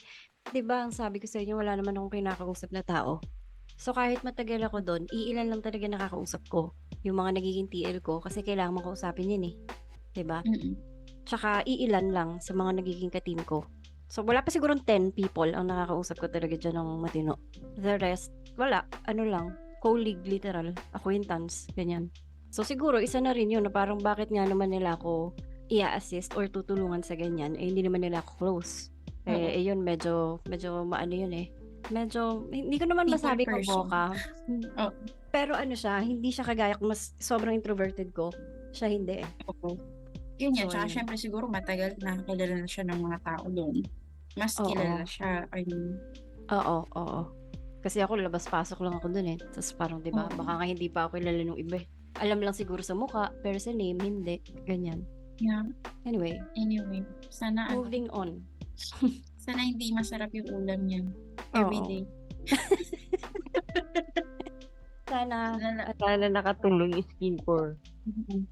di ba, ang sabi ko sa inyo, wala naman akong kinakausap na tao. So, kahit matagal ako doon, iilan lang talaga nakakausap ko. Yung mga nagiging TL ko, kasi kailangan mo kausapin yun eh. Di ba? Tsaka, iilan lang sa mga nagiging ka-team ko. So, wala pa siguro 10 people ang nakakausap ko talaga dyan ng matino. The rest, wala. Ano lang, colleague, literal, acquaintance, ganyan. So, siguro, isa na rin yun na parang bakit nga naman nila ako i-assist or tutulungan sa ganyan, eh, hindi naman nila ako close. Yun, medyo maano yun eh. Medyo, hindi ko naman People masabi ko person. boka. Oh. Pero siya, hindi siya kagaya kung mas sobrang introverted ko. Siya hindi eh. Yun yan. So, Tsaka ayun. syempre siguro matagal na kilala na siya ng mga tao doon. Mas Oo. kilala siya. I mean, Oo. Kasi ako, labas-pasok lang ako dun eh. Tapos parang, di ba, Oo. baka nga hindi pa ako kilala nung iba eh. Alam lang siguro sa mukha, pero sa name, hindi. Ganyan. yeah. Anyway, Sana moving on. sana hindi masarap yung ulam niya. Everyday. Sana, Sana nakatulong yung skin core.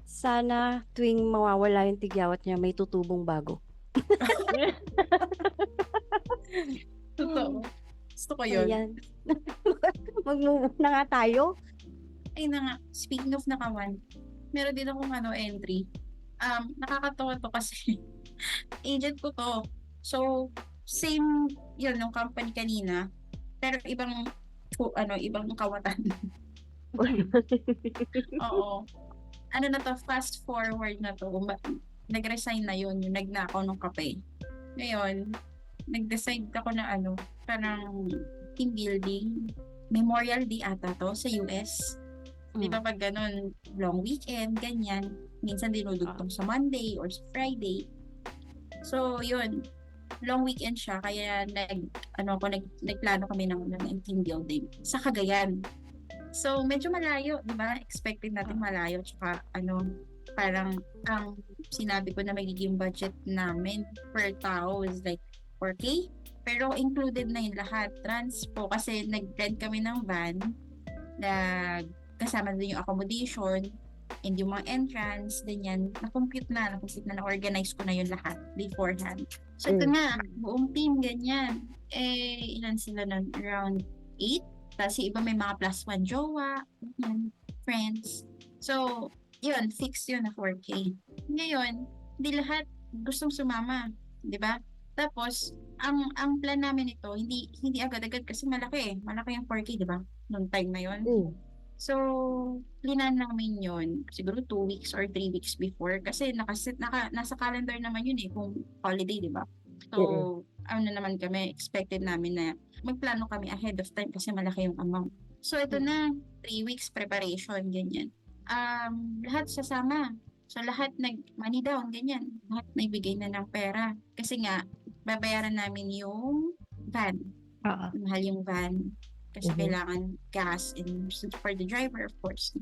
sana tuwing mawawala yung tigyawat niya, may tutubong bago. Totoo. Gusto ko yun. Ayan. Mag-move na nga tayo. Ay na nga, speaking of nakawan, meron din akong entry. Nakakatawa to kasi agent ko to. So, same yun ng company kanina, pero ibang kawatan. Oo. Ano na to, fast forward na to. Nag-resign na yun, yung nagnakaw ng kape. Ngayon, nag-decide ako na parang team building. Memorial Day ata to sa US. Di ba pag ganun, long weekend, ganyan. Minsan dinudugtong sa Monday or sa Friday. So, yun. Long weekend siya, kaya nagplano kami ng team building sa Cagayan. So, medyo malayo, di ba? Expected natin malayo. Tsaka, parang ang sinabi ko na magiging budget namin per tao is like 4K. Pero included na yung lahat. Transpo, kasi nag-rent kami ng van, kasama din yung accommodation, And yung mga entrance, ganyan, na-compute na-organize ko na yun lahat beforehand. So, ito na, buong team, ganyan. Ilan sila nun? Around 8. Tapos yung iba may mga +1 jowa, ganyan, friends. So, yun, fixed yun na 4K. Ngayon, hindi lahat gustong sumama, di ba? Tapos, ang plan namin ito, hindi agad-agad kasi malaki eh. Malaki yung 4K, di ba? Noong time na yun. So, plinan namin yun siguro 2 weeks or 3 weeks before kasi nasa calendar naman yun eh kung holiday, di ba? So, ano naman kami, expected namin na magplano kami ahead of time kasi malaki yung amount. So, ito na, 3 weeks preparation, ganyan. Lahat sasama. So, lahat money down, ganyan. Lahat nagbigay na ng pera. Kasi nga, babayaran namin yung van. Oo. Mahal yung van. Kasi kailangan gas and for the driver, of course.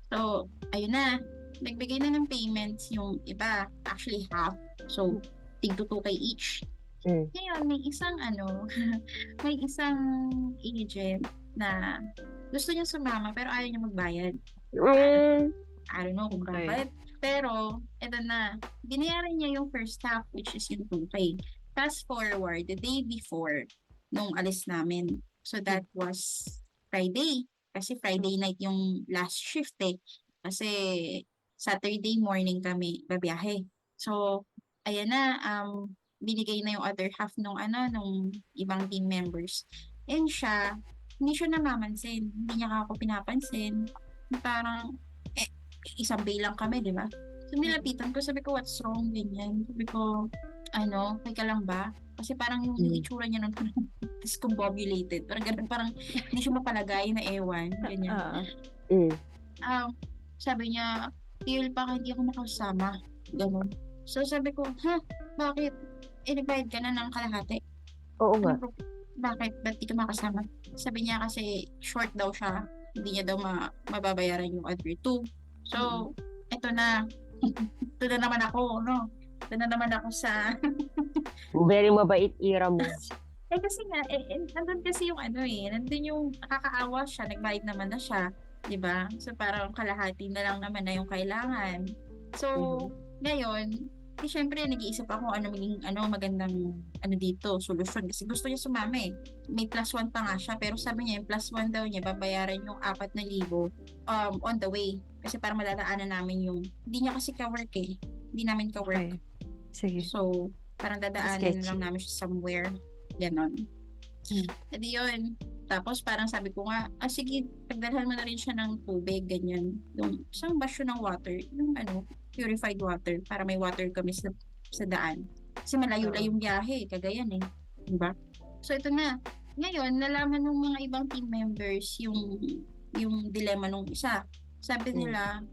So, ayun na. Nagbigay na ng payments yung iba. Actually, half. So, tig 2K each. Ngayon, may isang may isang agent na gusto niya sumama pero ayaw niya magbayad. I don't know kung bakit. Pero, eto na. Binayaran niya yung first half, which is yung 2K. Fast forward, the day before, nung alis namin. So, that was Friday. Kasi Friday night yung last shift eh. Kasi Saturday morning kami babiyahe. So, ayan na, binigay na yung other half nung ibang team members. And siya, hindi siya namamansin. Hindi niya ako pinapansin. Parang, isang bay lang kami, di ba? So, nilapitan ko, sabi ko, what's wrong, ganyan. Sabi ko, may ka lang ba? Kasi parang yung itsura niya nun, discombobulated. Parang ganun, parang hindi siya mapalagay na ewan, ganyan. Sabi niya, feel pa hindi ako makasama. Ganun. So, sabi ko, bakit? Nagbayad ka na ng kalahati. Oo nga. Bakit? Ba't di ka makasama? Sabi niya kasi short daw siya. Hindi niya daw mababayaran yung other two. So, eto na. Ito na naman ako, no? Ito na naman ako sa... Very mabait ira mo. kasi nga, nandun kasi yung nandun yung nakakaawa siya, nagbayad naman na siya. Diba? So, parang kalahati na lang naman na yung kailangan. So, ngayon, syempre, nag-iisip ako maging magandang dito, solusyon. Kasi gusto niya sumama eh. May +1 pa nga siya, pero sabi niya, yung +1 daw niya, babayaran yung 4,000 on the way. Kasi para madadaanan namin yung, hindi niya kasi ka-work eh. Hindi namin ka-work. Okay. Sige. So, parang dadaanan na lang namin siya somewhere. Ganon. Edi yun. Tapos parang sabi ko nga, sige, pagdalhan mo na rin siya ng tubig, ganyan. Yung isang basyo ng water, yung purified water, para may water kami sa daan. Kasi malayo-layo yung biyahe, Cagayan eh. Diba? So ito na. Ngayon, nalaman ng mga ibang team members yung dilemma nung isa. Sabi nila,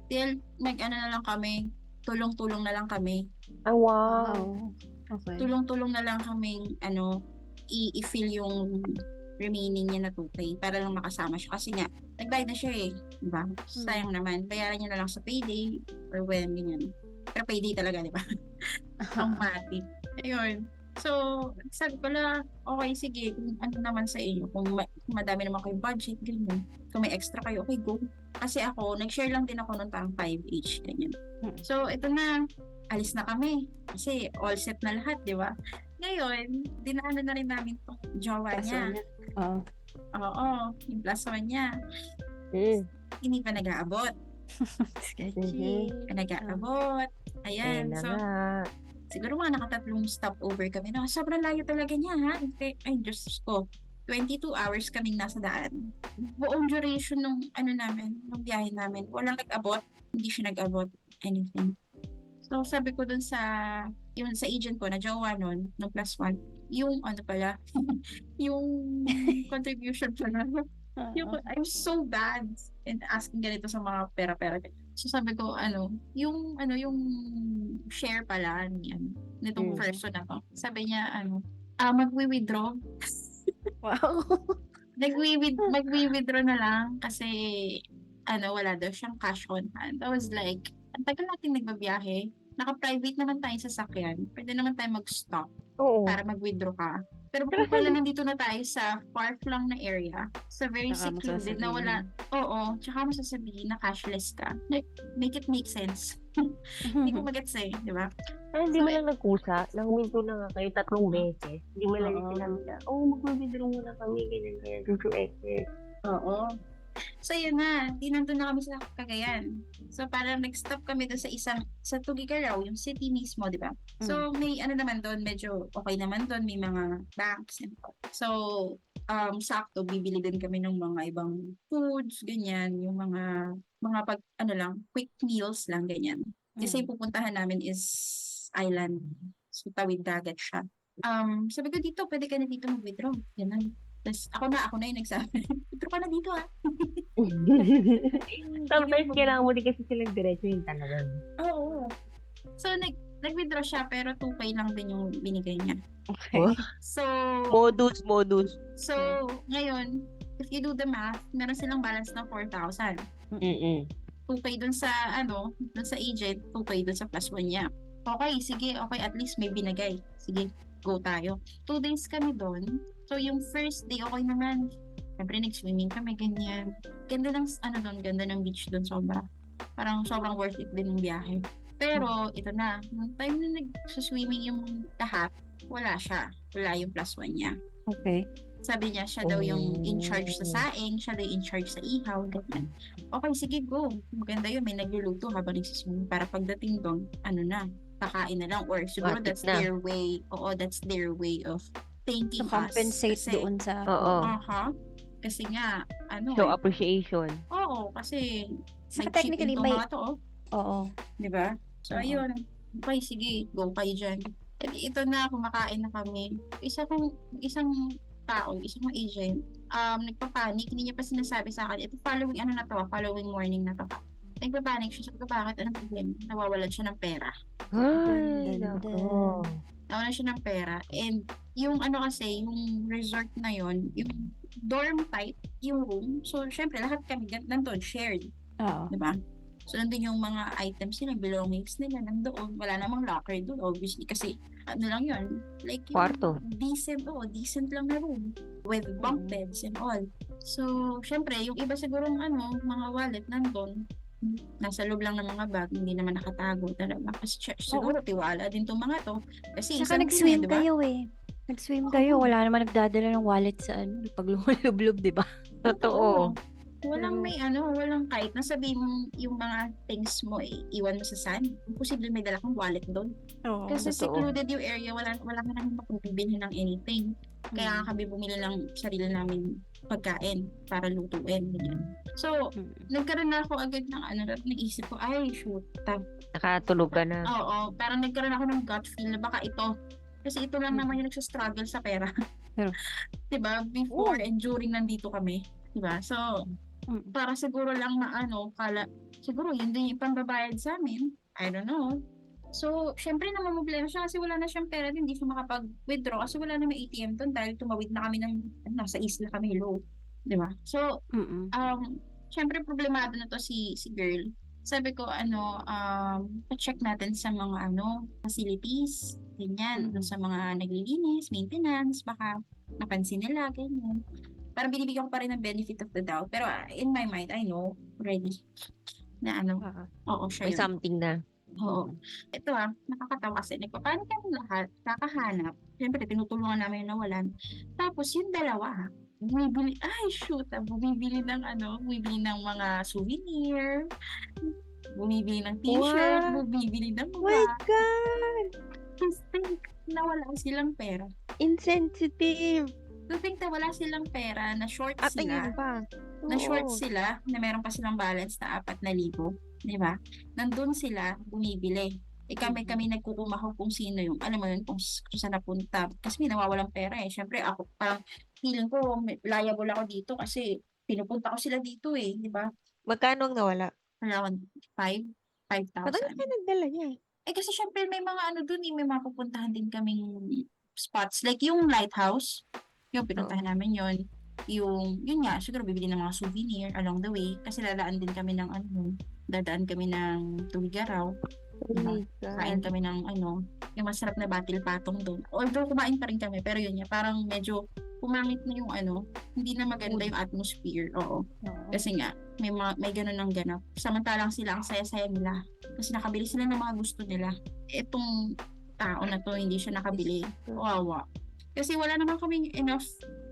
na lang kami, tulong-tulong na lang kami. Wow. Okay. Tulong-tulong na lang kaming i-fill yung remaining niya na 2K para lang makasama siya. Kasi nga, nagbayad na siya eh. Diba? Sayang naman. Bayaran niya na lang sa payday or when, ganyan. Pero payday talaga, diba? Ang mati. Ayun. So, sabi ko lang, okay, sige, kung naman sa inyo, kung madami naman kayong budget, ganyan. Kung may extra kayo, okay, go. Kasi ako, nag-share lang din ako nun parang 5 each, ganyan. So, ito na, alis na kami. Kasi all set na lahat, di ba? Ngayon, dinaanan na rin namin itong jowa niya. Oo, yung +1 niya. Hindi pa nag-aabot. Sketchy. Nag-aabot. Ayan, so, siguro mga nakatatlong stopover kami. No, sobrang layo talaga niya, ha? Ay, Diyos ko. 22 hours kaming nasa daan. Buong duration nung nung biyahe namin, walang nag-abot. Hindi siya nag-abot anything. So, sabi ko dun sa agent ko na jowa nun, nung +1, yung yung contribution pala. I'm so bad in asking ganito sa mga pera-pera. So sabi ko, yung share pala nitong person na to. Sabi niya, magwi-withdraw. Wow. Magwi-withdraw na lang kasi, wala daw siyang cash on hand. I was like, ang tagal natin nagbabiyahe. Naka-private naman tayo sa sakyan. Pwede naman tayo mag-stop para mag-withdraw ka. Pero kung pala nandito na tayo sa far flung na area, sa very Tsaka secluded na wala, oo, tsaka mo sasabihin na cashless ka, like, make it make sense. Hindi ko magets eh, di ba? Ay, hindi So, mo lang nagkusa, na huminto na nga kayo 3 beses. Hindi mo lang Oo. sinabi na, mag-withdraw muna kami, ganyan, Oo. So, yun na. Di nandun na kami sa Cagayan. So, parang nag-stop kami doon sa Tugigaraw, yung city mismo, di ba? So, may ano naman doon, medyo okay naman doon. May mga banks and all. So, sakto, bibili din kami ng mga ibang foods, ganyan. Yung mga quick meals lang, ganyan. Kasi yung pupuntahan namin is island. So, tawid dagat siya. Sabi ko dito, pwede ka na dito mag-withdraw. Ganun. Tapos ako na yung nagsabi, withdraw ka na dito ha. Sometimes kailangan mo din kasi silang diretso yung talaga. Oo. So, nag-withdraw siya, pero 2K lang din yung binigay niya. Okay. So, Modus. so ngayon, if you do the math, meron silang balance na 4,000. 2K dun sa, dun sa agent, 2K dun sa plus 1 niya. Okay, sige, at least may binigay. Sige, go tayo. 2 days kami dun. So, yung first day, okay naman. Siyempre, nag-swimming kami, ganyan. Ganda ng beach dun, sobra. Parang sobrang worth it din yung biyahe. Pero, ito na, nung time na nag-swimming yung lahat, wala siya. Wala yung plus 1 niya. Okay. Sabi niya, siya daw yung in charge sa saing, siya daw yung in charge sa ihaw, ganyan. Okay, sige, go. Maganda yun, may nagluluto habang nagsiswimming para pagdating doon, kakain na lang. Or siguro Matik that's na. their way, that's their way of thanking To compensate us. doon sa... Oo. Kasi nga, Show appreciation. Oo, kasi Saka nag-chip technically, in to may... mga to, Oo. di ba? So, Oo. ayun. Okay, sige, go kayo dyan. Ito na, kumakain na kami. Isang tao, isang agent, nagpapanik, hindi niya pa sinasabi sa akin, ito following morning na to. Nagpapanik siya, sabi ko, bakit? Anong problema? Nawawalan siya ng pera. Ay, Dun. nako. Nawalan siya ng pera. And yung yung resort na yon, yung dorm type, yung room. So, syempre, lahat kami nandun, shared. Oo. Diba? So, nandun yung mga items nila, belongings nila, nandoon. Wala namang locker doon, obviously, kasi lang yun, like yung Kwarto. decent lang na room with bunk beds and all. So, syempre, yung iba siguro mga wallet nandun, nasa loob lang ng mga bag, hindi naman nakatago talaga. Kasi siguro tiwala din tong mga to. Kasi Saka isang nag-swim team, diba? kayo eh. Nag-swim kayo. Wala naman nagdadala ng wallet sa pag lumulublob, di ba? Totoo. Walang kahit nasabihin mo yung mga things mo, iwan mo sa sand. Imposible may dala kang wallet doon. Oo. Kasi totoo. secluded yung area, wala ka nang mapagbibilhin ng anything. Kaya kami bumili ng sarili namin pagkain para lutuin. Ganyan. So, nagkaroon na ako agad ng naisip ko, ay, shoot. Nakatulog ka na. Oo, parang nagkaroon ako ng gut feel na baka ito. Kasi ito lang naman yung nagsastruggle sa pera. Pero, diba? Before and during nandito kami. Diba? So, para siguro lang siguro yun din yung pambabayad sa amin. I don't know. So, syempre namamblema siya kasi wala na siyang pera din, hindi siya makapag-withdraw kasi wala na may ATM doon dahil tumawid na kami nasa isla kami, hello. Diba? So, syempre problemado na to si girl. Sabi ko, check natin sa mga facilities, ganyan, dun sa mga naglilinis, maintenance, baka napansin nila, ganyan. Parang binibigyan ko pa rin ng benefit of the doubt. Pero in my mind, I know already na oo, siya May yun. something na. Oo. Ito nakakatawa kasi nagpapanik kami lahat, kakahanap. Siyempre, tinutulungan namin yung nawalan. Tapos yung dalawa, bumibili ng mga souvenir, bumibili ng t-shirt, Wow. bumibili ng Oh my God! Just think na wala silang pera. Insensitive! To think na wala silang pera, na short At sila. ayun pa. Na short Oo. sila, na meron pa silang balance na 4,000. Di ba? Nandun sila, bumibili. Kami nagkukumahaw kung sino yung, alam mo yun, kung saan napunta. Kasi may nawawalang pera eh. Siyempre, ako, parang feeling ko, liable ako dito kasi pinupunta ko sila dito eh. Di ba? Magkano ang nawala? Around 5,000. Matagal ka nagdala niya. Kasi syempre, may mga dun eh, may mga pupuntahan din kaming spots. Like yung lighthouse, yung pinuntahan namin yun. Yun nga, siguro bibili ng mga souvenir along the way. Kasi dadaan kami ng Tugigaraw. Oh Diba? my Kain God. kami ng yung masarap na batil patong doon. Although kumain pa rin kami, pero yun nga, parang medyo pumangit na yung hindi na maganda Mood. yung atmosphere. Oo. Oo. Kasi nga, may ganun ng ganap. Samantalang sila ang saya-saya nila. Kasi nakabili sila ng mga gusto nila. Itong tao na to, hindi siya nakabili. Kawawa. Kasi wala naman kaming enough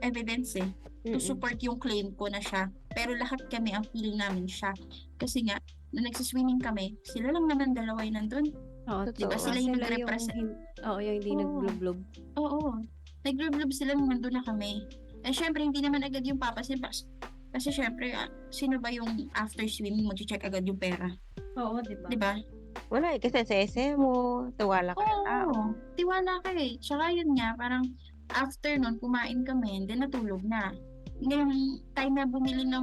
evidence to Mm-mm. support yung claim ko na siya. Pero lahat kami ang feeling namin siya. Kasi nga, nung nagsiswimming kami, sila lang naman dalawa yung nandun. Oo, Totoo. Sila yung nag-represent. yung hindi Oo. naglublob. Oo. Nag-revlog sila nung nandun na kami. Eh, syempre, hindi naman agad yung papasin. Kasi syempre, sino ba yung after swimming mag-check agad yung pera? Oo, di ba? Di ba? Wala kasi sa SM mo, tiwala ka ng tao. Oo. Tiwala ka Tsaka yun nga, parang after nun, kumain kami, then natulog na. Ngayong time na bumili ng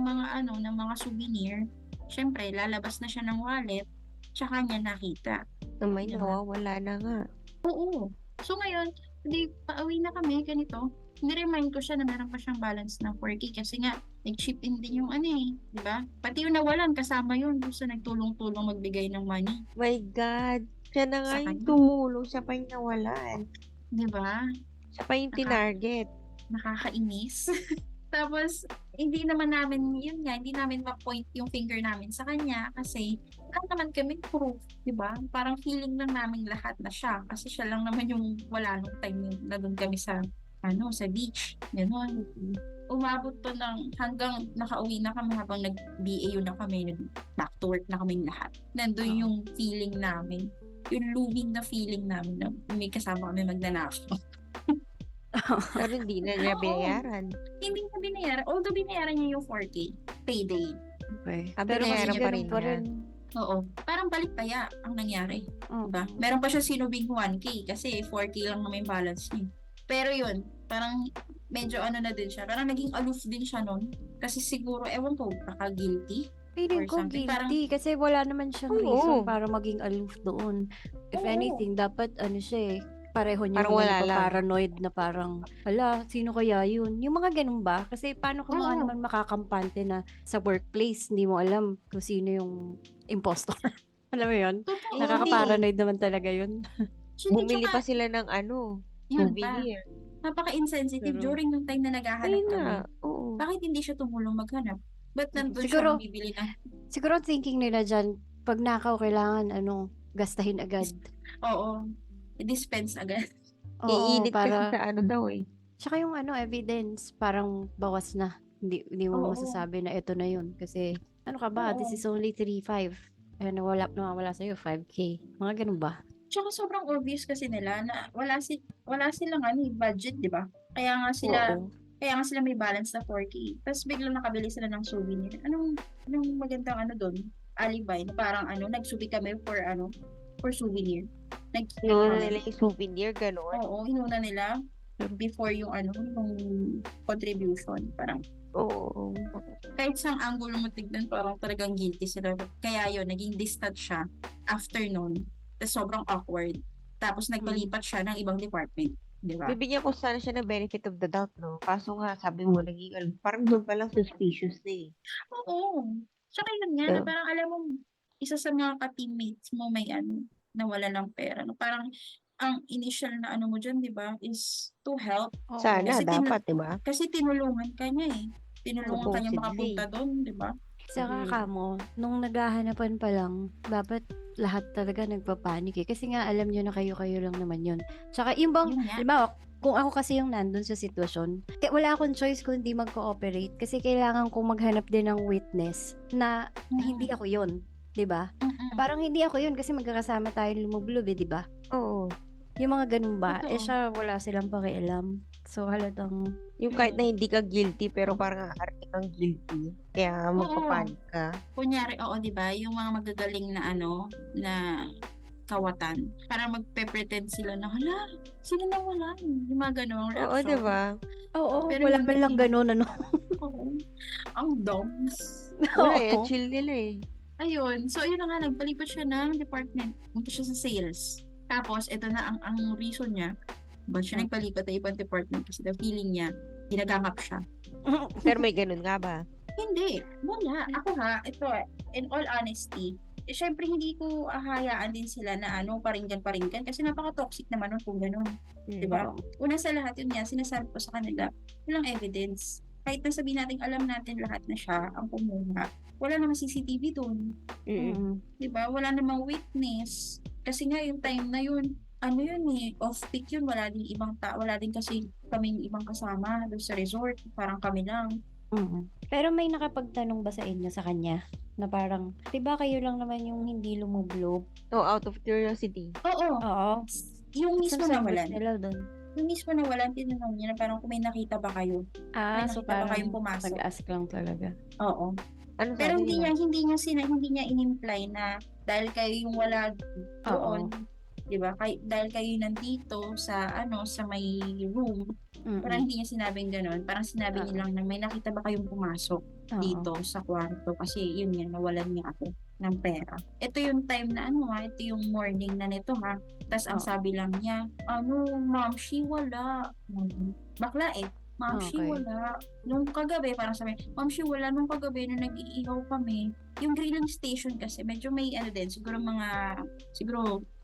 mga souvenir, syempre, lalabas na siya ng wallet, tsaka niya nakita. May Diba? nawawala na nga. Oo. So ngayon, hindi pauwi na kami, ganito. Niremind ko siya na meron pa siyang balance ng 4K kasi nga, nag-chip in din yung di ba? Pati yung nawalan, kasama yun doon sa nagtulong-tulong magbigay ng money. My God. Siya na nga Sa yung kanya. tumulong, siya pa yung nawalan. Di ba? Siya pa yung tinarget. Nakakainis. Tapos, hindi namin ma-point yung finger namin sa kanya kasi wala naman kami proof, di ba? Parang feeling lang namin lahat na siya kasi siya lang naman yung wala nung time na doon kami sa beach. Ganon. Umabot to hanggang nakauwi na kami habang nag-BAU na kami, back to work na kaming lahat. Nandun yung feeling namin, yung looming na feeling namin na may kasama kami magnanakaw. Pero hindi na niya Oo. binayaran. Hindi na binayaran. Although binayaran niya yung 4K payday. Okay. Pero binayaran kasi pa rin ganun pa niya. rin. Oo. Parang balik kaya ang nangyari. Oo. Diba? Meron pa siya sinubing 1K kasi 4K lang naman yung balance niya. Pero yun, parang medyo na din siya. Parang naging aloof din siya nun. Kasi siguro, ewan ko, baka-guilty. Feeling Or ko something. guilty kasi wala naman siyang Oo. reason para maging aloof doon. If Oo. anything, dapat siya pareho niyo Parang wala lang. paranoid na parang, hala, sino kaya yun? Yung mga ganun ba? Kasi paano ka Oo. naman makakampante na sa workplace, hindi mo alam kung sino yung impostor. Alam mo yun? Totoo. Nakaka-paranoid naman talaga yun. Bumili Tsaka, pa sila ng yun pa. souvenir. Napaka-insensitive Pero- during yung time na naghahanap Ayun kami. nga. Oo. Bakit hindi siya tumulong maghanap? Ba't nandun Siguro- siya bibili na? Siguro thinking nila dyan, pag nakaw, kailangan gastahin agad. Oo. I-dispense agad. Oo, Iinit kasi para, sa daw eh. tsaka yung evidence, parang bawas na. Hindi mo Oo. masasabi na ito na yun. Kasi, ano ka ba, Oo. this is only 3.5. Eh, nawawala sa'yo, 5K. Mga ganun ba? Tsaka sobrang obvious kasi nila na wala silang budget, di ba? Kaya nga sila may balance na 4K. Tapos biglang nakabili sila ng souvenir. Anong magandang doon? Alibay na parang nagsubi kami for souvenir. Inuna nila yung souvenir, gano'n. Oo, inuna nila before yung yung contribution. Parang Oo. kahit sang angulo mo tignan, parang talagang guilty sila. Kaya yun, naging distant siya after nun. Tapos sobrang awkward. Tapos nagpalipat siya ng ibang department. Di ba? Bibigyan ko sana siya ng benefit of the doubt, no? Kaso nga, sabi mo, parang doon palang suspicious na eh. Oo. Tsaka yun nga, na parang alam mo, isa sa mga ka-teammates mo may nawala ng pera. No? Parang ang initial na mo dyan, di ba, is to help. Oo. Sana, Kasi dapat, di ba? Kasi tinulungan ka niya eh. Tinulungan ka niya Supposedly. makapunta doon, di ba? Saka kamo, nung naghahanapan pa lang, dapat lahat talaga nagpapanik eh. Kasi nga, alam nyo na kayo-kayo lang naman yun. Tsaka yung bang, Yun nga. halimbawa, kung ako kasi yung nandun sa sitwasyon, wala akong choice kundi mag-cooperate kasi kailangan kong maghanap din ng witness na hindi ako yun. 'Di ba? Mm-mm. Parang hindi ako yun kasi magkakasama tayo lumublob eh, 'di ba? Oo. Yung mga ganun ba? Totoo. Eh siya, wala silang pakialam. So, halatang, Yung kahit na hindi ka guilty, pero parang arte kang guilty. Kaya magpapanik ka. Kunyari, oo, di ba? Yung mga magagaling na na kawatan. Para magpe-pretend sila na, hala, sino na wala? Yung mga ganun. Oo, di ba? oo, Pero wala hindi. man lang ganun, Oo. Ang dom. Wala eh, Oo. chill nila eh. Ayun. So, ayun na nga, nagpalipat siya ng department. Punta siya sa sales. Tapos, ito na ang reason niya. Ba't siya nagpalipat na ibang department? Kasi the feeling niya, ginagangap siya. Pero may ganun nga ba? Hindi. Wala. Ako ito, in all honesty, syempre hindi ko ahayaan din sila na paringgan kasi napaka-toxic naman nun kung ganun. Diba? Oo. Una sa lahat, yun nga, sinasabi ko sa kanila, walang evidence. Kahit na sabihin natin, alam natin lahat na siya ang kumuha. Wala namang CCTV dun. Mm. Diba? Wala namang witness. Kasi nga yung time na yun, off-peak yun, wala din kasi kaming ibang kasama doon sa resort, parang kami lang. Pero may nakapagtanong ba sa inyo sa kanya? Na parang, di ba kayo lang naman yung hindi lumublob? So, out of curiosity. Oo, Oo. yung mismo Sasagot nawalan. nila doon. Yung mismo nawalan, tinanong niya na parang kung may nakita ba kayo. May So nakita ba parang kayong pumasok? nag-ask lang talaga. Oo. Ano Pero sabi nila? hindi niya in-imply na dahil kayo yung wala doon, 'di ba? Dahil kayo nandito sa sa may room, parang hindi niya sinabing gano'n. Parang sinabi niya lang na may nakita ba kayong pumasok dito sa kwarto kasi yun nga nawalan niya ako ng pera. Ito yung time na ito yung morning na nito ha. Tapos ang sabi lang niya, ma'am, she wala. Bakla ma'am, she Okay. wala. Nung kagabi, parang sabi, ma'am, she wala. Nung kagabi, nung nag-iihaw kami, yung grilling station kasi, medyo may din, siguro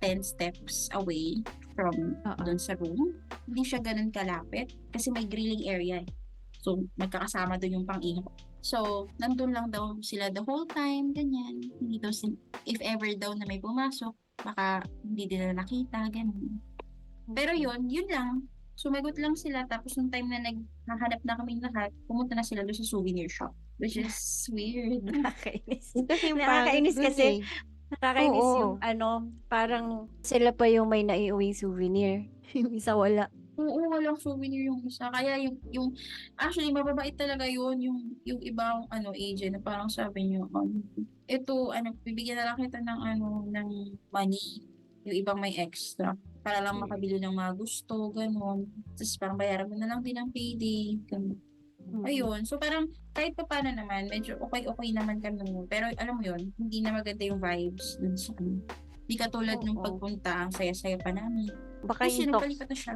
10 steps away from doon sa room. Hindi siya ganun kalapit kasi may grilling area eh. So, magkakasama doon yung pang-ihaw. So, nandun lang daw sila the whole time, ganyan. Hindi daw, if ever daw na may pumasok, baka hindi nila nakita, ganyan. Pero yun lang. Sumagot lang sila tapos nung time na naghahanap na kaming lahat, pumunta na sila doon sa souvenir shop. Which is weird. Nakakainis. Yun kasi yung Nakakainis pangit dun kasi, eh. nakakainis Oo. yung parang sila pa yung may naiuwing souvenir. Yung isa wala. Oo, walang souvenir yung isa. Kaya actually, mababait talaga yun, yung ibang, agent, na parang sabi niyo, ito, bibigyan na lang kita ng money, yung ibang may extra, para lang makabili ng mga gusto, ganun. Tapos parang bayaran mo na lang din ang payday, ganun. Ayun, so parang, kahit pa paano naman, medyo okay naman kami. Pero alam mo yun, hindi na maganda yung vibes dun sa Hindi katulad nung Oo. pagpunta, ang saya-saya pa namin. Baka Kasi yung nagpalipat na siya.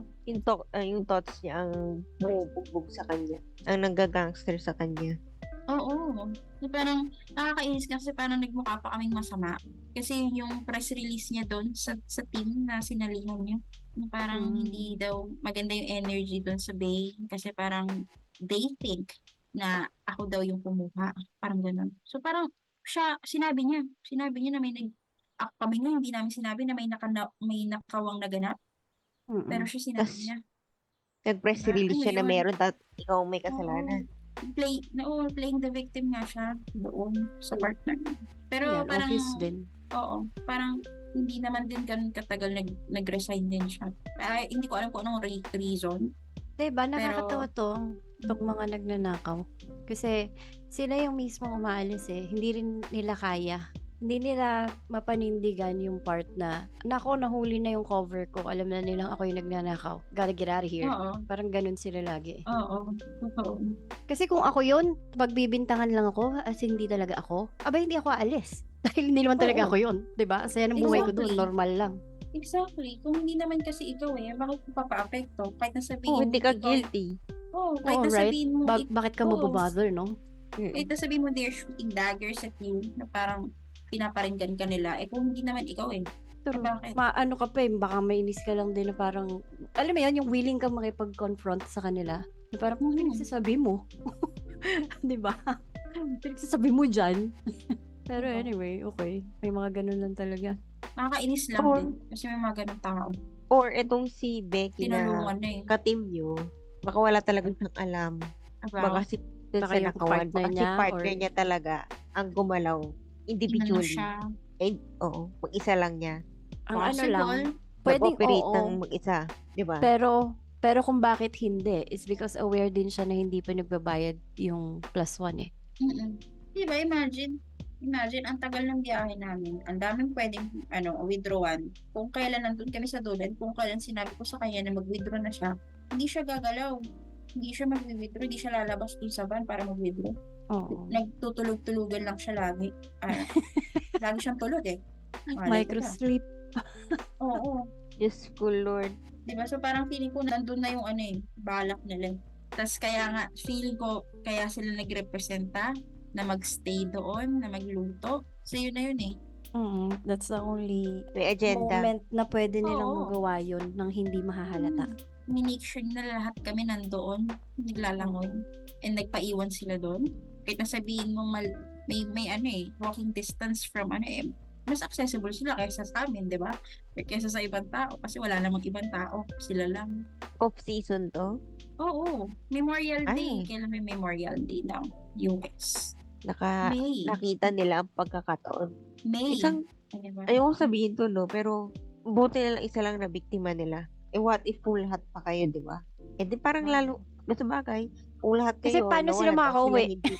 yung thoughts niya ang bumubugbog sa kanya. Ang nanggagangster sa kanya. Oo. So, parang nakakainis kasi parang nagmukha pa kaming masama. Kasi yung press release niya doon sa team na sinalihan niya, na parang hindi daw maganda yung energy doon sa Bay kasi parang they think na ako daw yung kumuha. Parang ganun. So parang sinabi niya na kami nga hindi namin sinabi na may nakawang naganap. Pero siya sinabi Tas, niya. nag-press Diba? release Ano siya na yun? meron ikaw may kasalanan. Playing the victim nga siya doon sa partner. Pero Yan, parang, obvious din. parang hindi naman din ganun katagal nag-resign din siya. Hindi ko alam kung anong reason. Diba, Pero, nakakatawa itong mga nagnanakaw. Kasi sila yung mismo umaalis eh. Hindi rin nila kaya. Hindi nila mapanindigan yung part na, nako, nahuli na yung cover ko. Alam na nilang ako yung nagnanakaw. Gotta get out of here. oo, Parang ganun sila lagi. totoo. Kasi kung ako yun, pagbibintangan lang ako, as hindi talaga ako, hindi ako aalis. Dahil hindi naman talaga Oo. ako yun. Diba? Saya ng buhay ko doon. Exactly. Normal lang. Exactly. Kung hindi naman kasi ikaw bakit mo papaapekto? Kahit na sabihin Kung hindi ka ikaw- guilty. kahit na right? sabihin mo, Bakit ka Oo. mababother, no? kahit na sabihin mo they're shooting daggers at you, na parang pinaparinggan ka nila, kung hindi naman ikaw Pero, bakit? ano ka pa baka mainis ka lang din na parang, alam mo yan, yung willing ka makipag-confront sa kanila. Na parang, pinagsasabi mo. Di ba? Pinagsasabi mo dyan. Pero anyway, okay. May mga ganun lang talaga. Nakakainis lang Or- din. Kasi may mga ganong tao. Or itong si Becky na Tinulungan na ka-team nyo, baka wala talagang siyang alam. Baka si dun Baka sa yung nakawan, partner baka si niya, partner or- niya talaga ang gumalaw Inano individually. siya. Oo, mag-isa lang niya. Ang ano Possible. lang, pwedeng Nag-operate oo. ng mag-isa, di ba? Pero kung bakit hindi, is because aware din siya na hindi pa nagbabayad yung +1 eh. Diba, imagine, ang tagal ng biyahe namin. Ang daming pwedeng, withdrawan. Kung kailan nandun kami sa dulo, kung kailan sinabi ko sa kanya na mag-withdraw na siya, hindi siya gagalaw. Hindi siya mag-withdraw, hindi siya lalabas dun sa van para mag-withdraw. Oo. Nagtutulog-tulugan lang siya lagi. Lagi siyang tulog Malay ko ba? Microsleep. Oo. Diyos ko, Lord. Diba? So parang feeling ko nandun na yung balak nila. Tas kaya nga, feeling ko, kaya sila nagrepresenta na magstay doon, na magluto. So yun na yun That's the only May agenda. moment na pwede nilang Oo. magawa yun nang hindi mahahalata. Minake sure na lahat kami nandoon, naglalangoy, and nagpaiwan sila doon. Kahit nasabihin mo may walking distance from mas accessible sila kaysa sa amin, di ba? Or kaysa sa ibang tao, kasi wala namang ibang tao, sila lang. Off-season to. Oo, Memorial Day. Ay. Kailan may Memorial Day ng US? May. Nakita nila ang pagkakataon. May. Isang, Ano ba? ayoko sabihin to, no, pero buti na lang isa lang na biktima nila. What if kung lahat pa kayo, di ba? Di parang lalo, sa bagay, kung lahat Kasi kayo, paano sila nawalan, tapos makakauwi? sila hindi.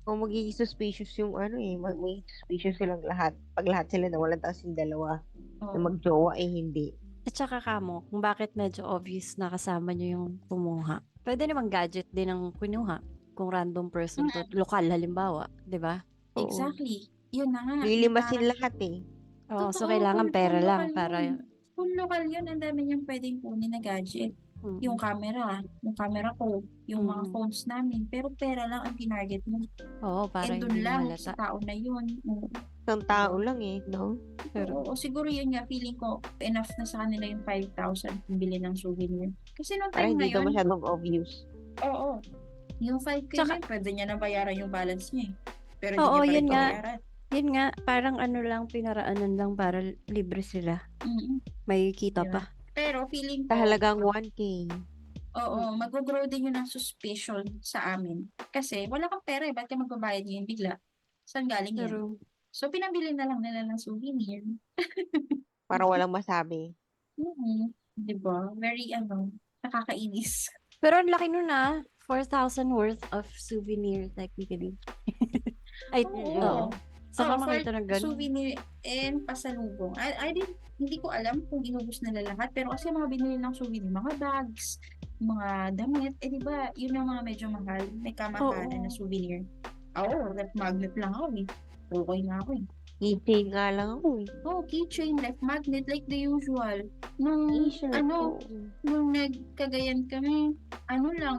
Kung magiging suspicious yung magiging suspicious silang lahat. Pag lahat sila nawalan, tapos yung dalawa na Oo. magjowa, hindi. At saka kamo, kung bakit medyo obvious na kasama nyo yung kumuha. Pwede namang gadget din ang kinuha. Kung random person to, lokal halimbawa, di ba? Oo. Exactly. Yun na nga. Lilimasin lahat eh. Oo, so Totoo, kailangan kung pera lang lokal para... yun. Kung lokal yun, ang dami niyang pwedeng kunin na gadget. Yung camera ko, yung mga phones namin. Pero pera lang ang tinarget mo. Oo, para And dun hindi lang mahalata. sa tao na yun. Isang tao lang eh, no? Pero, Oo, siguro yun nga, feeling ko, enough na sa kanila yung 5,000 kung bili ng souvenir. Kasi nung Para time hindi na to yun, masyadong obvious. oo, yung 5K na Tsaka- yun, pwede niya na bayaran yung balance niya eh. Pero hindi Oo, niya pa rin yun nga. bayaran. Yun nga, parang ano lang, pinaraanan lang para libre sila. Mm-mm. May kita Diba? pa. Pero feeling Sa ko, halagang 1K. oo, mag-grow din yun ng suspicion sa amin. Kasi wala kang pera eh, ba't ka magbabayad ngayon bigla? Saan galing yan? Pero, So, pinabili na lang nila ng souvenir. Para walang masabi. Diba? Very, nakakainis. pero ang laki nun 4,000 worth of souvenir technically. Ay, Oo. oo. Saka Oo, makita for ng ganun. souvenir and pasalubong. Hindi ko alam kung inubos nila lahat, pero kasi mga binili ng souvenir, mga bags, mga damit, di ba, yun yung mga medyo mahal, may kamahalan na souvenir. Ref magnet lang ako eh. Okay na ako eh. Keychain nga lang ako eh. Keychain, ref magnet, like the usual. Nung, T-shirt. nung nagkagayan kami,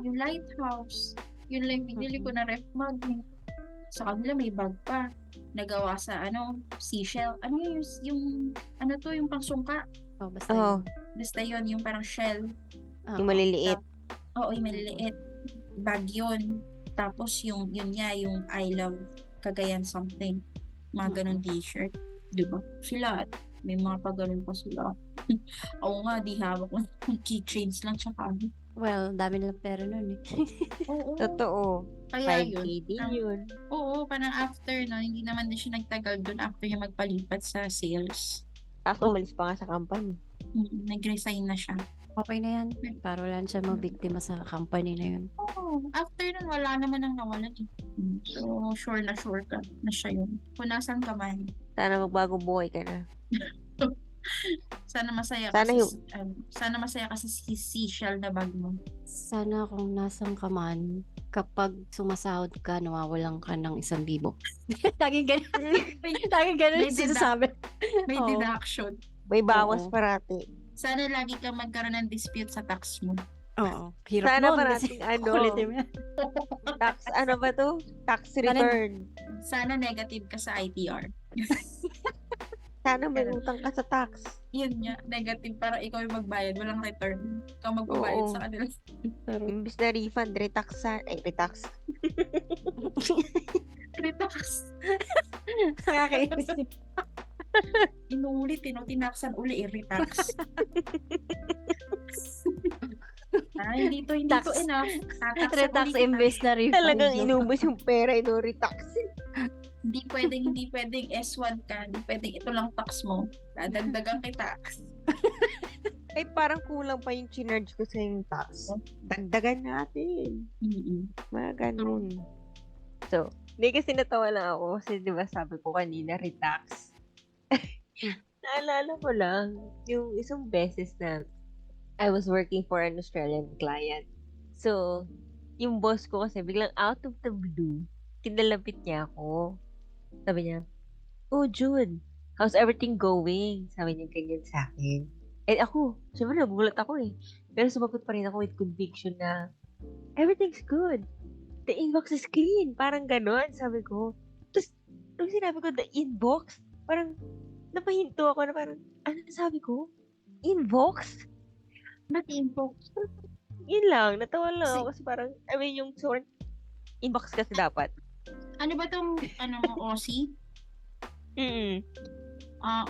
yung lighthouse, yun lang binili ko na ref magnet. Sa kanila may bag pa. Nagawa sa seashell. Yung pangsungka. Basta Oo. yun. Basta yun, yung parang shell. Oo. Yung maliliit. Oo, yung maliliit. Bag yun. Tapos yung I love Cagayan something. Mga ganun t-shirt. Diba? Sila, may mga pag-ganun pa sila. Oo nga, di hawak ko. Keychains lang tsaka Well, dami nilang pera nun eh. Oo. Totoo. Kaya 5K yun. din yun. Oo, parang after, hindi naman din siya nagtagal doon after niya magpalipat sa sales. Tapos umalis pa nga sa company. Nag-resign na siya. Okay na yan. Para wala na siya mabiktima sa company na yun. Oo, after nun, wala naman ang nawalan eh. So, sure ka na siya yun. Kung nasan ka man, Sana magbagong buhay ka na. sana masaya Sana ka yung- sana masaya ka sa seashell na bag mo. Sana kung nasan ka man, kapag sumasahod ka, nawawalan ka ng 1,000. Lagi ganun. Lagi ganun May yung sinasabi. May Oo. deduction. May bawas Oo. parati. Sana lagi kang magkaroon ng dispute sa tax mo. Oo. Hirap Sana nun parating kasi kulitin mo yan. tax, ba to? Tax return. Sana negative ka sa ITR. Sana may utang ka sa tax. Yun nga, negative para ikaw yung magbayad, walang return. Ikaw magbabayad Oo. sa kanila. Imbis na refund, retax. Retax. Nakakainis. Inuulit, tinaksan uli, retax. Hindi to Tax. enough. Retax imbes na refund. Talagang inubos yung pera, retax. Hindi pwedeng S1 ka. Hindi pwedeng ito lang tax mo. Dadagdagan kita. Ay, parang kulang pa yung chinarge ko sa yung tax. Dagdagan natin. Mga ganun. So, hindi kasi natawa lang ako kasi di ba sabi ko kanina, retax. Naalala ko lang, yung isang beses na I was working for an Australian client. So, yung boss ko kasi biglang out of the blue, kinalapit niya ako. Sabi niya, "Oh, June, how's everything going?" Sabi niya ganyan sa akin. And ako, syempre nagulat ako eh. Pero sumagot pa rin ako with conviction na, "Everything's good. The inbox is clean." Parang ganon, sabi ko. Tapos, nung sinabi ko, the inbox, parang napahinto ako na parang, ano sabi ko? Inbox? Ba't info? Yun lang, natawa lang Si, ako kasi parang, I mean, yung sobrang inbox kasi dapat. ano ba tong, OC? Mm.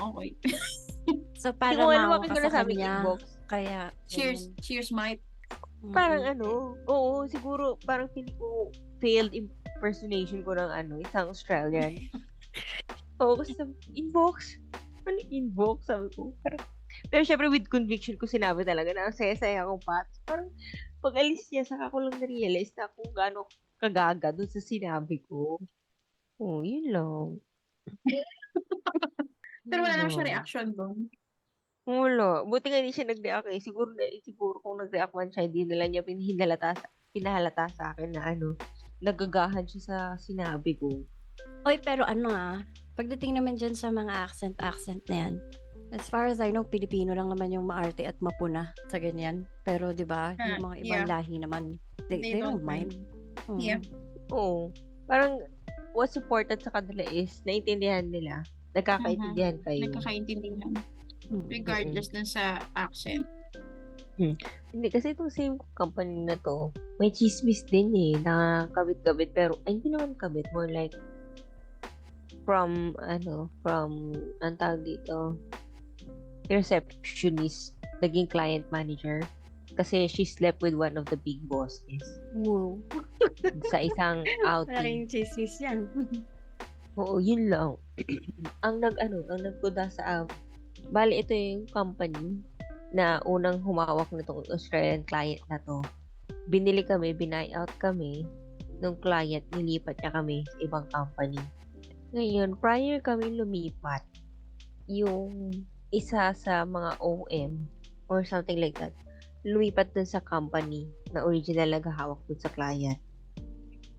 Okay. So, Hindi para ko alam maawa bakit ka ko sa nasabing kanya. inbox. Kaya, Cheers. ganun. Cheers, Mike. Parang Mm-mm. oo, siguro, parang feeling ko failed impersonation ko ng isang Australian. Oo, kasi sabi, inbox? Ano inbox? Sabi ko, parang, pero syempre with conviction ko sinabi talaga na ang saya-saya akong pat. Parang, pag alis niya, saka ko lang na-realize na kung gaano kagaga dun sa sinabi ko. Oo, yun lang. Pero Yun wala naman siya lang. reaction doon. Wala. Buti nga hindi siya nag-react eh. Siguro kung nag-react man siya, hindi nila niya pinahalata sa akin na nagagahan siya sa sinabi ko. Oy, pero pagdating naman dyan sa mga accent na yan, as far as I know, Pilipino lang naman yung maarte at mapuna sa ganyan. Pero, di ba, yung mga ibang Yeah. lahi naman, they They don't don't mind. mind. Yeah. Oo. Parang, what's important sa kanila is, naintindihan nila. Nagkakaintindihan kayo. Nagkakaintindihan. Mm. Regardless dun sa accent. Hindi, kasi itong same company na to, may chismis din eh, na kabit-kabit. Pero, ay, hindi naman kabit. More like, ang tawag dito, receptionist, naging client manager. Kasi she slept with one of the big bosses Wow. sa isang outing. Malaking chismis yan. Oo, yun lang. ang nagkuda sa bali ito yung company na unang humawak nitong Australian client na to. Binili kami, out kami nung client, nilipat niya kami sa ibang company. Ngayon, prior kami lumipat, yung isa sa mga OM or something like that, lumipat dun sa company na original naghahawak dun sa client.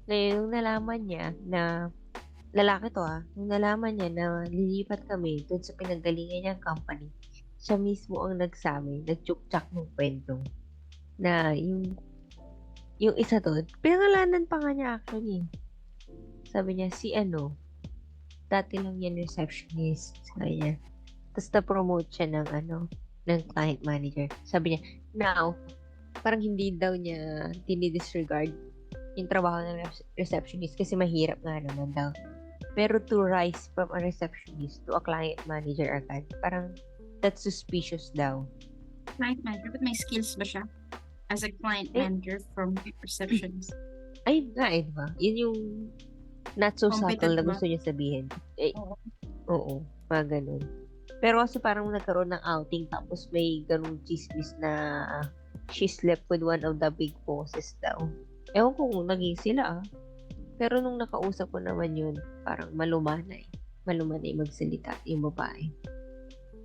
Ngayon, nung nalaman niya na lalaki to nung nalaman niya na lilipat kami dun sa pinanggalingan niyang company, siya mismo ang nagsabi, nagtsuktsak ng kwento na yung isa doon, pinangalanan pa nga niya actually. Sabi niya, dati lang yan receptionist. Sabi niya. Tapos na-promote siya ng client manager. Sabi niya, now, parang hindi daw niya dinidisregard yung trabaho ng receptionist kasi mahirap nga naman daw. Pero to rise from a receptionist to a client manager agad, parang that's suspicious daw. Client manager, but may skills ba siya? As a client manager from receptionist. Ay, nga diba? Yun yung not so subtle Competent na ba? gusto niya sabihin. Oo. Oo, mga ganun. Pero kasi parang nagkaroon ng outing tapos may ganung chismis na she slept with one of the big bosses daw. Ewan ko kung naging sila Pero nung nakausap ko naman yun, parang malumanay. Malumanay magsalita yung babae.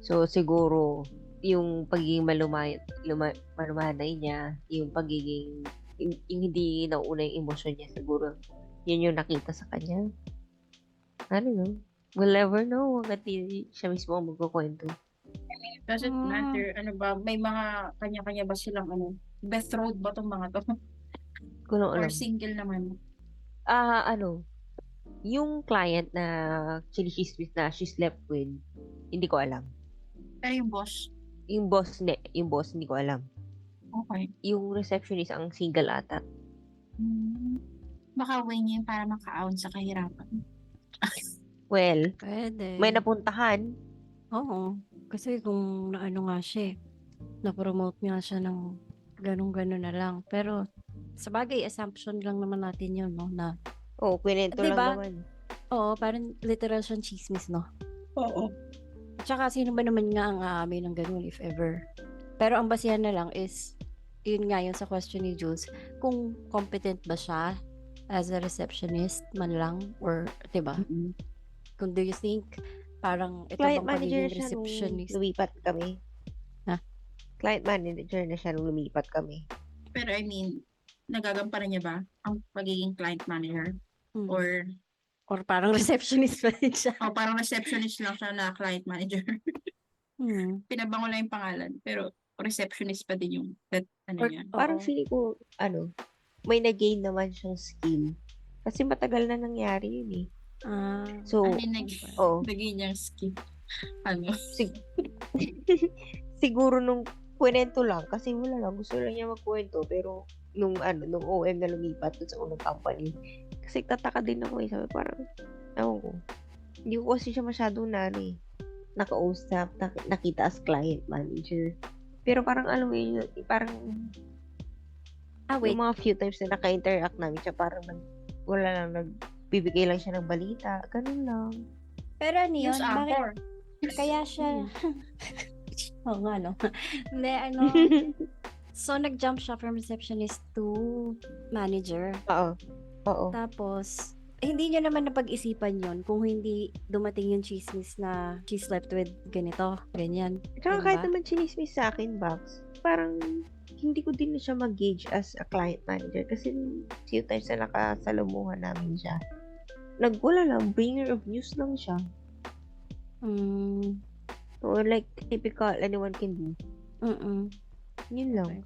So, siguro, yung pagiging malumanay niya, yung pagiging, yung hindi nauna yung emosyon niya, siguro, yun yung nakita sa kanya. I don't know. We'll never know hanggat di siya mismo ang magkukwento. Does it matter? Ano ba? May mga kanya-kanya ba silang betrothed ba tong mga to? Kung ano Or alam. single naman? Yung client na chinismis na she slept with, hindi ko alam. Pero yung boss, Yung boss, hindi ko alam. okay. Yung receptionist ang single ata. Baka way niya yun para maka-out sa kahirapan. Well, Pwede. may napuntahan. Oo. Kasi kung naano nga siya, na-promote nga siya ng ganun-ganun na lang. Pero, sa bagay, assumption lang naman natin yun, no? Na, Kwento lang diba? naman. oo, parang literal siyang chismis, no? Oo. Tsaka, sino ba naman nga ang aamin ng ganun, if ever? Pero, ang basihan na lang is, yun nga yun sa question ni Jules, kung competent ba siya as a receptionist man lang, or, diba? Kung do you think, parang ito Client bang manager pagiging na siya nung receptionist? lumipat kami. Ha? Client manager na siya nung lumipat kami. Pero I mean, nagagampanan niya ba ang pagiging client manager? Hmm. Or parang receptionist pa rin siya. parang receptionist lang siya na client manager. Pinabango lang yung pangalan. Pero receptionist pa din yung niya. Parang Oo. feeling ko, may nag-gain naman siyang skill. Kasi matagal na nangyari yun eh. So, Ano yung oo. naging niyang skip? Ano? Sig- siguro nung kwento lang, kasi wala lang, gusto lang niya magkwento, pero nung OM na lumipat dun sa unang company, kasi tataka din ako sabi parang, ewan ko, hindi ko kasi siya masyadong nakausap, nakita as client manager. Pero parang alam mo yun, parang Wait. yung mga few times na naka-interact namin siya, parang wala lang, nagbibigay lang siya ng balita, ganun lang. Pero ano yun? News Bakit anchor. kaya siya... Oo nga, no? Hindi, So, nag-jump siya from receptionist to manager. Oo. Oo. Tapos, hindi niya naman napag-isipan yon kung hindi dumating yung chismis na she slept with ganito, ganyan. Tsaka Yun kahit ba? naman chinismis sa akin, Box, parang hindi ko din siya mag-gauge as a client manager kasi few times na nakasalamuhan namin siya. Wala lang, bringer of news lang siya. Mm, So, like, typical, anyone can do. mm-mm. Yun lang. Okay.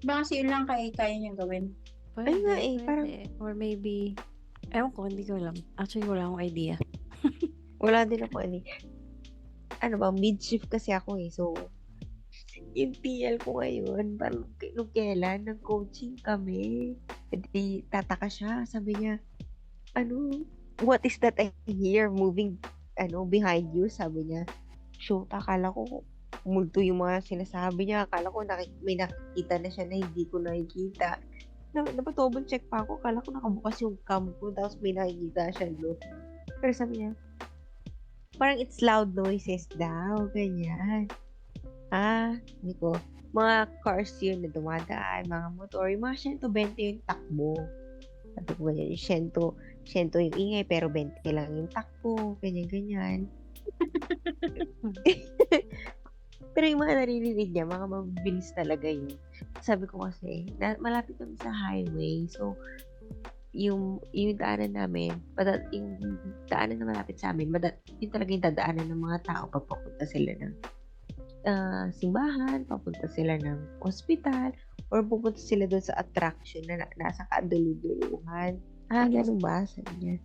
Baka kasi yun lang kaya niyang gawin. Pwede, Ay nga parang, pwede. Or maybe, ewan ko, hindi ko alam. Actually, wala akong idea. wala din ako, ano ba, mid-shift kasi ako so, yung TL ko ngayon, parang nung kailan, nag-coaching kami. Di, tataka siya, sabi niya, what is that I hear moving, behind you, sabi niya. Shoot, akala ko, multo yung mga sinasabi niya. Akala ko may nakikita na siya na hindi ko nakikita. Napatouble check pa ako. Akala ko nakabukas yung cam ko tapos may nakikita siya, no? Pero sabi niya, parang it's loud noises daw. Ganyan. Hindi ko. Mga cars yun na dumadaan, mga motor, yung mga 120 yung takbo. Sabi ko ganyan, yung 100 yung ingay, pero 20 lang yung takbo. Ganyan. Pero yung mga naririnig niya, mga mabilis talaga yun. Sabi ko kasi, malapit kami sa highway. So, yung daanan namin, yung daanan na malapit sa amin, yun talaga yung dadaanan ng mga tao pag papunta sila ng simbahan, papunta sila ng ospital, or pupunta sila doon sa attraction na nasa kaduluduluhan. Ganun ba? Sabi niya.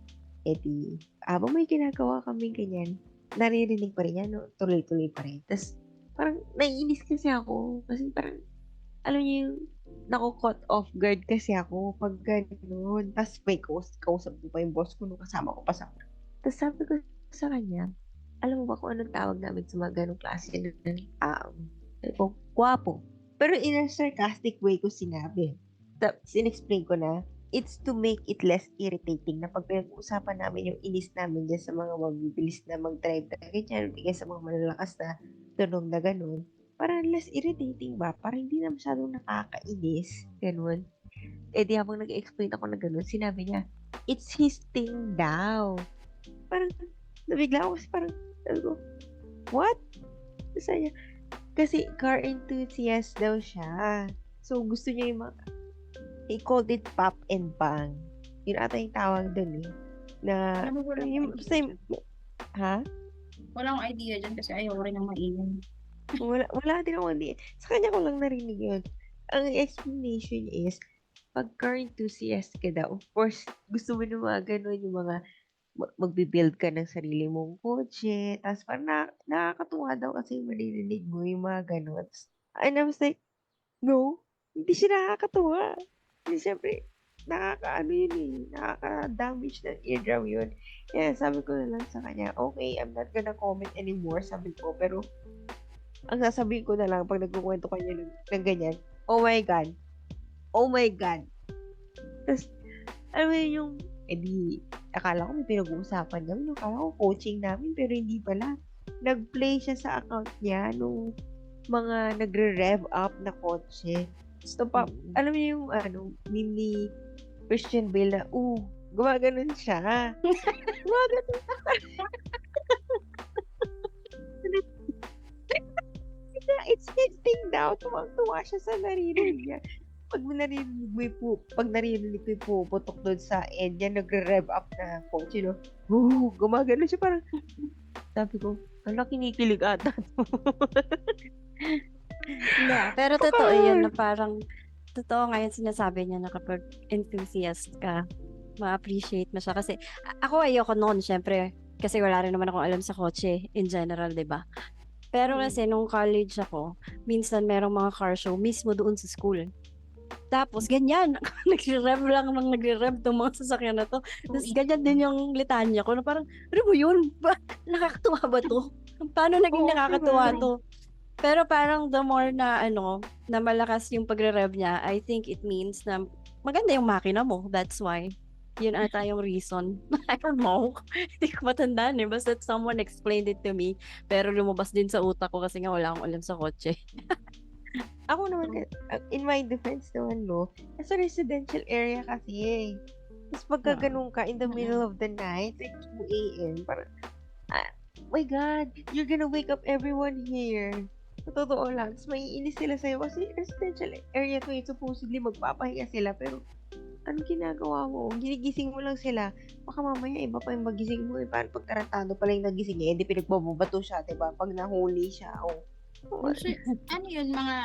Di, abang may ginagawa kami ganyan, naririnig pa rin yan, no? Tuloy-tuloy pa rin. Tapos, parang naiinis kasi ako. Kasi parang, alam niyo yung nako-caught off guard kasi ako pag gano'n. Tapos may kausap ko pa yung boss ko nung kasama ko pa sa. Tapos sabi ko sa kanya, alam mo ba kung anong tawag namin sa mga ganong klase ng sabi ko, gwapo. Pero in a sarcastic way ko sinabi. Tapos in-explain ko na, it's to make it less irritating na pag pinag-uusapan namin yung inis namin dyan sa mga mabibilis na mag-drive na ganyan, bigay sa mga malalakas na tunog na ganun, para less irritating ba? Para hindi na masyadong nakakainis. Ganun. Di habang nag-explain ako na ganun, sinabi niya, it's his thing daw. Parang, nabigla ako kasi parang, sabi ko, what? Sabi niya, kasi car enthusiast daw siya. So, gusto niya yung he called it pop and bang. Yun ata yung tawag dun Na, Alam mo, walang yung, idea dyan. ha? Walang idea dyan kasi ayaw rin ng maingay. Wala din ako hindi. Sa kanya ko lang narinig yun. Ang explanation is, pag car enthusiast ka daw, of course, gusto mo ng mga ganun, yung mga magbibuild ka ng sarili mong kotse. Tapos parang nakakatuwa daw kasi maririnig mo yung mga ganun. And I was like, no, hindi siya nakakatuwa. Kasi syempre, nakaka-damage ng eardrum yun. Kaya sabi ko na lang sa kanya, okay, I'm not gonna comment anymore, sabi ko. Pero, ang sasabihin ko na lang pag nagkukwento kanya ng ganyan, oh my God. Oh my God. Tapos, alam mo yun yung, akala ko may pinag-uusapan namin. Akala ko coaching namin, pero hindi pala. Nag-play siya sa account niya nung mga nagre-rev up na kotse. Stop up. Alam mo yung, meme ni Christian Bale na, gumaganon siya. Gumaganon. It's his thing daw. Tuwang-tuwa siya sa naririnig niya. Pag naririnig mo yung puputok doon sa end niya, nagre-rev up na kotse, no? Gumagano siya parang, sabi ko, kinikilig ata. Hindi, pero totoo yun na parang, totoo nga yung sinasabi niya na kapag enthusiast ka, ma-appreciate mo siya. Kasi ako ayoko noon, syempre. Kasi wala rin naman akong alam sa kotse in general, di ba? Pero Mm. kasi nung college ako, minsan merong mga car show mismo doon sa school. Tapos ganyan, nagre-rev lang ng nagre-rev tong mga sasakyan na to. Tapos ganyan din yung litanya ko na parang, ano ba yun? Nakakatuwa ba to? Paano naging Oo, nakakatuwa diba? to? Pero parang the more na na malakas yung pagre-rev niya, I think it means na maganda yung makina mo. That's why. Yun ata yung reason. I don't know. Hindi ko matandaan eh. Basta someone explained it to me. Pero lumabas din sa utak ko kasi nga wala akong alam sa kotse. Ako naman, in my defense naman, no, nasa residential area kasi eh. Tapos pagka ganun ka, in the middle of the night, like 2 a.m., parang, my God, you're gonna wake up everyone here. Sa totoo lang. Tapos maiinis sila sa'yo kasi residential area to eh. Supposedly magpapahinga sila, pero ano ginagawa mo? Ginigising mo lang sila. Baka mamaya iba pa yung magising mo. Paano pag tarantado pala yung nagising niya? Hindi pinagbabato siya, diba? Pag nahuli siya, So, ano yun, mga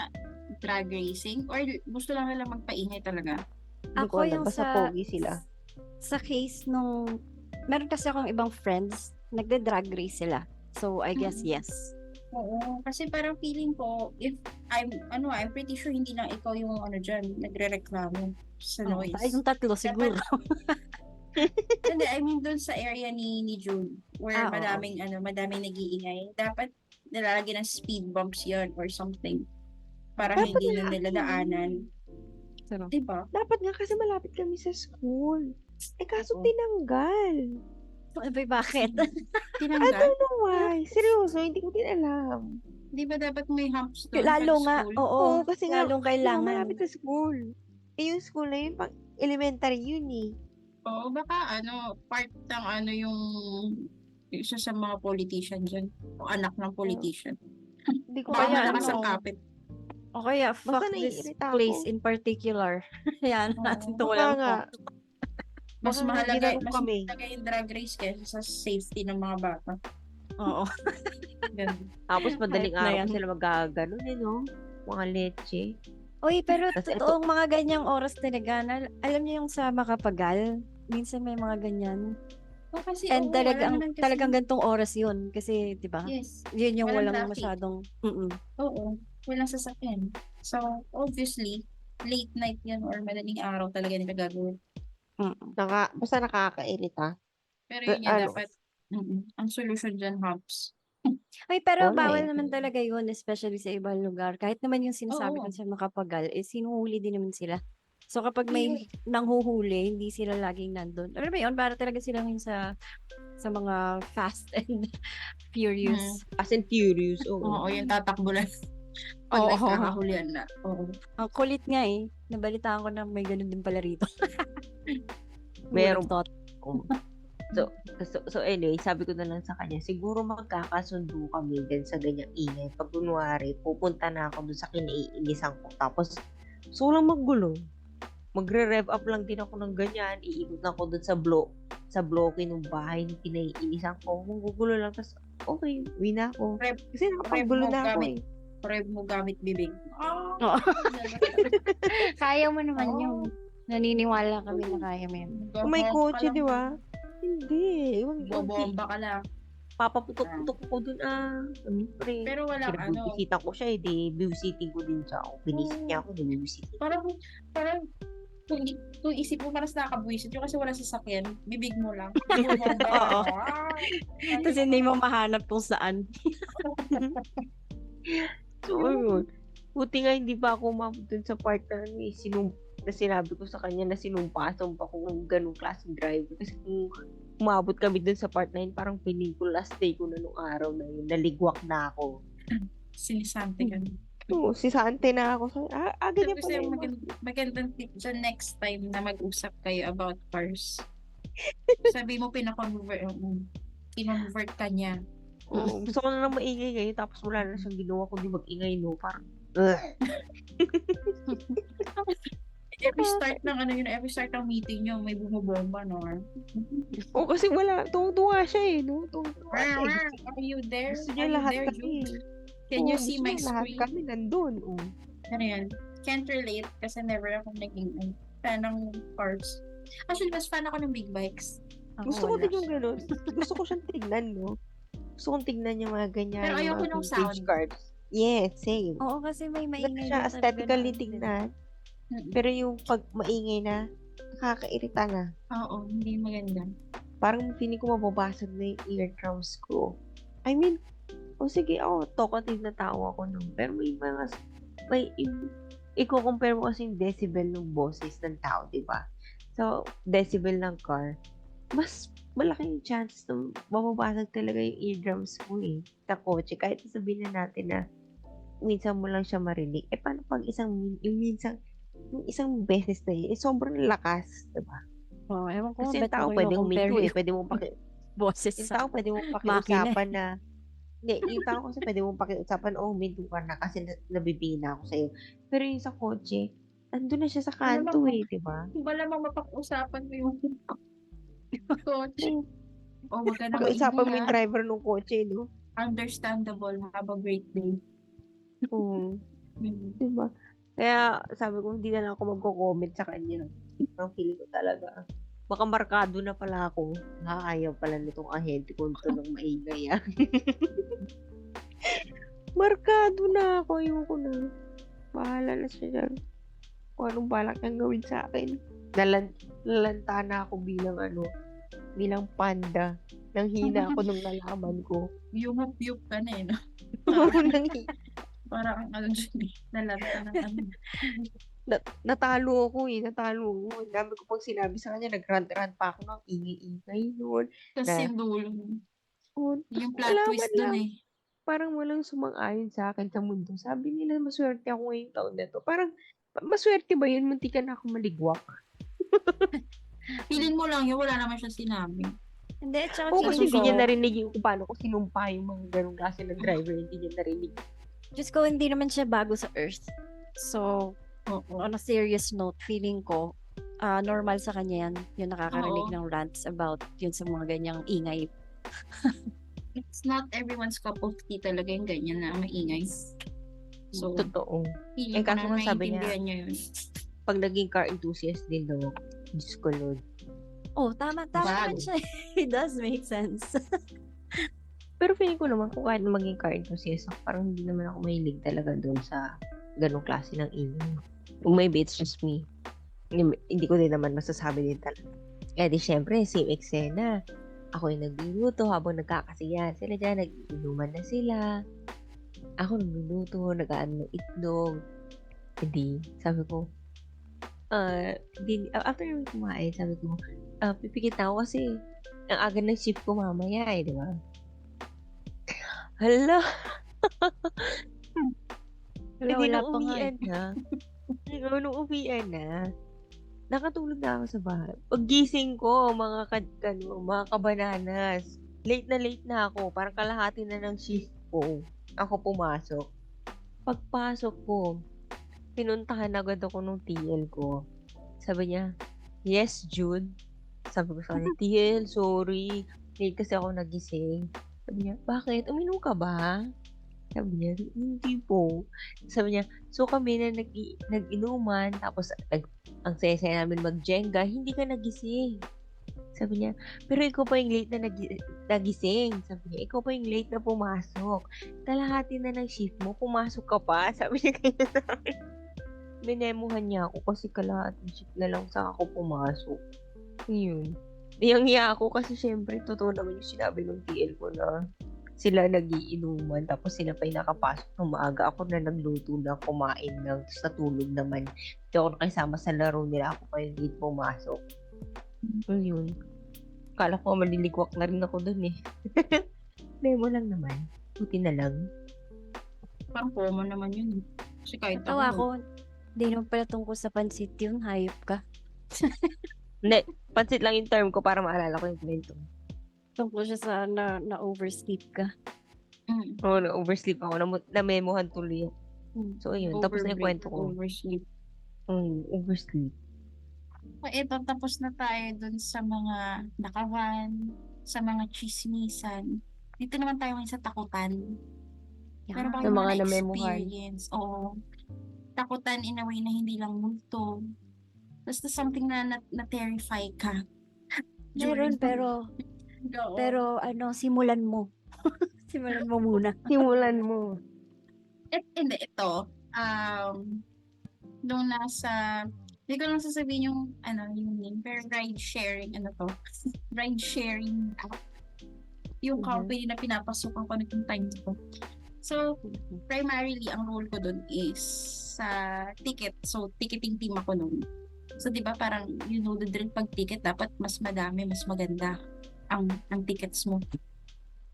drag racing? Or gusto lang nila magpaingay talaga? Hindi ko Ako alam. yung Basta pogi sila. sa case nung, meron kasi akong ibang friends, nagde-drag race sila. So, I guess yes. Oo. Kasi parang feeling ko, if I'm pretty sure hindi lang ikaw yung dyan, nagre-reklamo sa Oh, noise. yung tatlo siguro. Hindi, I mean doon sa area ni June where Oo. madaming nag-iingay. Dapat nilalagyan ng speed bumps yon or something para Dapat hindi nga na nila daanan. Pero, Diba? Dapat nga kasi malapit kami sa school. Eh kaso Oo. tinanggal. bakit? I Tinanggal? don't know why. Seryoso, hindi ko din alam. Di ba dapat may humps doon Lalo pag nga, school? oo. Oo, kasi nga, Lalong di ba kailangan. malapit sa school. Eh yung school na yun, pang elementary yun eh. Oo, baka part ng yung isa sa mga politician dyan. O anak ng politician. Hindi ko Baka Kaya malakas ano, ang kapit. o kaya, fuck Basta this naiirita place ako. in particular. Yan, Oo, natin to Baka walang nga. Mas Baka nga mahalaga ginanong kami. yung drag race kaysa sa safety ng mga bata. Oo. Ganun. Tapos madaling Hype na araw yan. pa sila magaganon eh, no? Mga leche. Uy, pero Tas totoong mga ganyang oras talaga. Alam niyo yung sa Makapagal, minsan may mga ganyan. O kasi, And alam naman kasi, talagang gantong oras yun. Kasi, di ba? yes, Yun yung walang walang traffic. masyadong, Oo, walang sasakyan. So, obviously, late night yan or madaling araw talaga nila gagawin. Basta nakakairita. Pero yun yan, Ano? dapat, ang solution dyan, humps. Ay, pero Wala bawal eh. naman talaga yun, especially sa ibang lugar. Kahit naman yung sinasabi Oo. ko sa Makapagal, sinuhuli din naman sila. So, kapag Eh, may nanghuhuli, hindi sila laging nandun. Alam mo yun, para talaga sila ngayon sa mga fast and furious. Fast and Furious. Oo, yung tatakbo lang. Pag Oo. nagkakahulian na. Oo. Ang kulit nga eh. Nabalitaan ko na may ganun din pala rito. Meron. Would have thought. Oh. So anyway, sabi ko na lang sa kanya, siguro magkakasundo kami din sa ganyang ingay. Pag kunwari, pupunta na ako dun sa kinaiinisan ko. Tapos, gusto ko lang maggulo. Magre-rev up lang din ako ng ganyan. Iikot na ako dun sa bloke ng bahay ng kinaiinisan ko. Magugulo lang. Tapos, okay, uwi na ako. Kasi nakapaggulo na ako eh. Rev mo gamit bibig. Oo. Kaya mo naman Oo. yun. Naniniwala kami na kaya mo yun. Kung may kotse, di ba? Hindi. Bobomba ka lang. Papaputok-putok ko dun Siyempre. Pero walang Pinabibisita ko siya, babysitting ko din siya. Binisit niya ako, babysitting. Parang kung isip mo parang nakakabwisit yun kasi wala sasakyan, bibig mo lang. Oo. Tapos hindi mo mahanap kung saan. So, ayun. Buti nga hindi pa ako umabot dun sa part na na sinabi ko sa kanya na sinumpasan pa ko ng ganung klaseng drive. Kasi kung umabot kami dun sa part na yun, parang piling ko last day ko na nung araw na yun. Naligwak na ako. Sinisante ka. Oo, si Sante na ako. So, ganyan Kasi pala yun. magandang tip dyan next time na mag-usap kayo about cars. Sabi mo kinonvert ka niya. Oo, gusto ko na lang maingay ngayon tapos wala na siyang ginawa kundi mag-ingay, no? Parang, Every start ng meeting nyo, may bumubomba, no? Oo, kasi wala. Tuwa siya eh, no? Tuwa siya eh. Are you there? Gusto niya Are you lahat there, kami. Jude? Can you Oo, see gusto my niya lahat screen? kami nandun. Oo. Ano yan? Can't relate kasi never ako naging fan ng cars. Actually, mas fan ako ng big bikes. Gusto ko wala. din yung ganun. Gusto ko siyang tignan, no? Gusto kong tignan yung mga ganyan, Pero yung ayoko mga nung vintage sound. cars. Yes, same. Oo, kasi may Maganda maingay siya, din talaga na aesthetically ano, diba? tignan. Mm. Pero yung pag maingay na, nakakairita na. Oo, hindi maganda. Parang feeling ko mababasag na yung eardrums ko. I mean, sige, talkative na tao ako nun. Pero i-compare mo kasi yung decibel ng boses ng tao, di ba? So, decibel ng car, mas malaki yung chance na mababasag talaga yung eardrums mo eh. Sa kotse, kahit sabihin na natin na minsan mo lang siya marinig. Paano pag yung isang beses na yun, sobrang lakas, di ba? Oo, ewan ko, Kasi yung ba't tao mo pwede compare huminto eh. yung boses Yung sa tao pwede mong makina pakiusapan na, hindi, yung tao kasi pwede mong pakiusapan, huminto ka na kasi nabibina ako sa'yo. Pero yung sa kotse, andun na siya sa kanto Malamang, eh, di ba? malamang mapag-usapan mo yung coach. Hmm. O, wag ka na Pakiusapan mo maingay yung ha. driver ng kotse, no? Understandable. Have a great day. Oo. Mm. Di ba? Kaya sabi ko, hindi na lang ako magko-comment sa kanya. Ang feeling ko talaga, baka markado na pala ako. Ayaw pala nitong ahente ko ito ng maingay ah. Markado na ako, ayoko na. Bahala na siya dyan. Kung anong balak niyang gawin sa akin. Lalanta na ako bilang panda. Nang hina ako nung nalaman ko. Yumup-yup ka na eh, no? Nang Parang ang ano dyan eh. Nalanta ng ano. natalo ako. Ang dami ko pang sinabi sa kanya. Nagrant-rant pa ako ng ingay-ingay noon. Kasi dulo. Yung plot Malaman twist dun lang. eh. Parang walang sumang-ayon sa akin sa mundo. Sabi nila, maswerte ako ngayong taon na to. Parang, maswerte ba yun? Munti ka na ako maligwak. Feeling mo lang yun, wala naman siya sinabi. Hindi, tsaka Oo, kasi feeling hindi ko, niya narinig yung kung paano ko sinumpa yung mga ganong klase ng driver. Hindi niya narinig. just ko, hindi naman siya bago sa Earth. So, Oo. on a serious note, feeling ko, normal sa kanya yan, yung nakakarinig Oo. ng rants about yun sa mga ganyang ingay. It's not everyone's cup of tea talaga yung ganyan na maingay. So, Totoo. feeling ko kaso na nga sabi niya, maintindihan niya yun. pag naging car enthusiast din daw, Diyos ko Lord. Oh, tama naman Bago. siya. It does make sense. Pero feeling ko naman, kung kahit maging car enthusiast ako, parang hindi naman ako mahilig talaga doon sa ganong klase ng ingay. Kung maybe it's just me. Hindi ko din naman masasabi din talaga. Di syempre, same eksena. Ako yung nagluluto habang nagkakasiyahan sila dyan, nag-inuman na sila. Ako nagluluto, nag-aano ng itlog. Hindi, sabi ko, after yung kumain, sabi ko, pipikit na ako kasi ang aga ng shift ko mamaya di ba? Hala, Wala pa nga eh. nung uwian na, nakatulog na ako sa bahay. Paggising ko, mga kabananas, late na ako, parang kalahati na ng shift ko. Ako pumasok. Pagpasok ko, pinuntahan agad ako nung TL ko. Sabi niya, yes, Jude. Sabi ko sa kanya, TL, sorry. Late kasi ako nagising. Sabi niya, bakit? Uminom ka ba? Sabi niya, hindi po. Sabi niya, so kami na nag-inuman, tapos ang saya-saya namin mag-Jenga, hindi ka nagising. Sabi niya, pero ikaw pa yung late na nagising. Sabi niya, ikaw pa yung late na pumasok. Kalahati na ng shift mo, pumasok ka pa. Sabi niya kaya sa akin. Minemuhan niya ako kasi kalahati ng shift na lang sa ako pumasok. Yun. Niyang-iya ako kasi syempre, totoo naman yung sinabi ng TL ko na sila nagiinuman tapos sila pa yung nakapasok ng maaga. Ako na nagluto na, kumain na, tapos natulog naman. Hindi ako nakisama sa laro nila. Ako pa yung late pumasok. Yun. Kala ko maliligwak na rin ako dun eh. Demo lang naman. Buti na lang. Parang common naman yun. Kasi kahit Tawa ako, hindi naman pala tungkol sa pansit yun, hayop ka. Hindi, pansit lang yung term ko para maalala ko yung kwento. Tungkol siya sa na-oversleep ka. Oo, na-oversleep ako. Na-memohan tuloy. So, ayun. Tapos na yung kwento ko. Oversleep. Oversleep. Ito, tapos na tayo dun sa mga nakawan, sa mga chismisan. Dito naman tayo ngayon sa takutan. Pero Yan. baka Sa yung mga mga namemohan. experience. Oo. Takutan in a way na hindi lang multo. Basta something na-terrify ka Meron, during Oo. pero ano, simulan mo. Simulan mo muna. Simulan mo. Hindi, ito, nung hindi ko lang sasabihin yung name, pero ride sharing, ride sharing app, yung Mhm. company na pinapasukan ko nitong time ko. So, primarily, ang role ko dun is sa ticket. So, ticketing team ako nun. So, di ba parang, you know the drill, pag ticket, dapat mas madami, mas maganda ang tickets mo.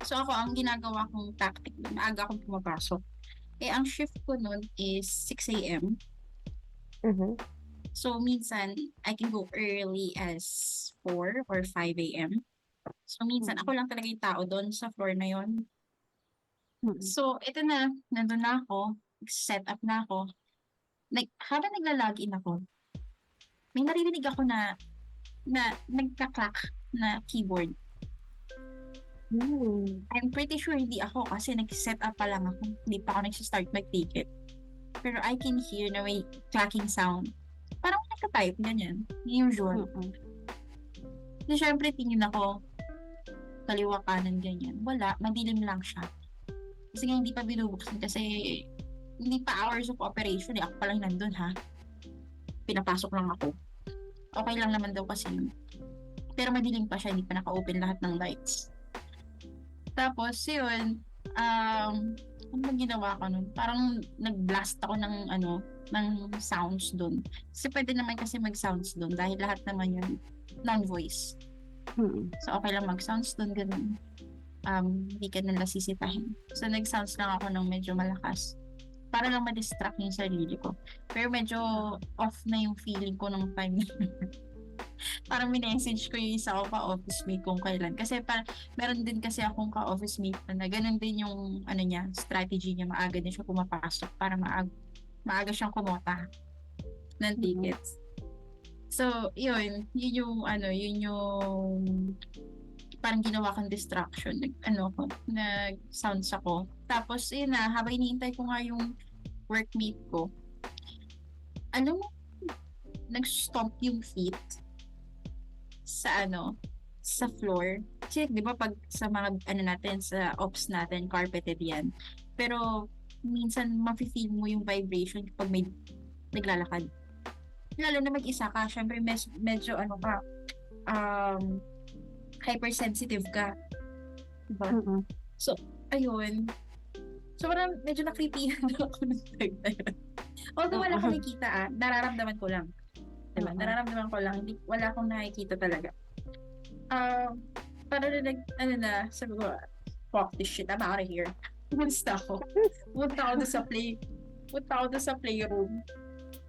So, ako, ang ginagawa kong tactic dun, maaga akong pumapasok. Ang shift ko nun is 6 a.m. Mhm. So, minsan, I can go early as 4 or 5 a.m. So, minsan, ako lang talaga yung tao doon sa floor na yon. So, ito na, nandun na ako, set up na ako. Habang nagla-login ako, may naririnig ako na nagka-clack na keyboard. I'm pretty sure hindi ako kasi nag-set up pa lang ako. Hindi pa ako nag-start mag-ticket. Pero I can hear na may clacking sound. Parang nagka-type, ganyan. Usual. So, syempre, tingin ako, kaliwa kanan, ganyan. Wala, madilim lang siya. Kasi nga hindi pa binubuksan kasi hindi pa hours of operation. Ako pa lang nandun, ha? Pinapasok lang ako. Okay lang naman daw kasi yun. Pero madilim pa siya, hindi pa naka-open lahat ng lights. Tapos, yun, ano bang ginawa ko nun? Parang nag-blast ako ng sounds dun. Kasi pwede naman kasi mag-sounds dun dahil lahat naman yun non-voice. So, okay lang mag-sounds dun, ganun. Hindi ka nila sisitahin. So, nag-sounds lang ako ng medyo malakas para lang ma-distract yung sarili ko. Pero medyo off na yung feeling ko ng time na parang minessage ko yung isa ko ka-office mate kung kailan. Kasi meron din kasi akong ka-office mate na ganun din yung strategy niya. Maaga din siya pumapasok para maaga siyang kumota ng tickets. So, yun yung parang ginawa kong distraction. Nag-sounds ako. Tapos, yun na, habang iniintay ko nga yung workmate ko, alam mo, nag-stomp yung feet sa floor. Kasi, di ba, pag sa mga, natin, sa ops natin, carpeted yan. Pero, minsan, mafe-feel mo yung vibration pag may naglalakad. Lalo na mag-isa ka, syempre, medyo, hypersensitive ka. Diba? So, ayun. So, parang medyo na-creepy ako ng time na yun. Although wala akong nakikita, nararamdaman ko lang. Diba? Nararamdaman ko lang. Wala akong nakikita talaga. Parang sabi ko, fuck this shit, I'm out of here. Punta ako doon sa playroom.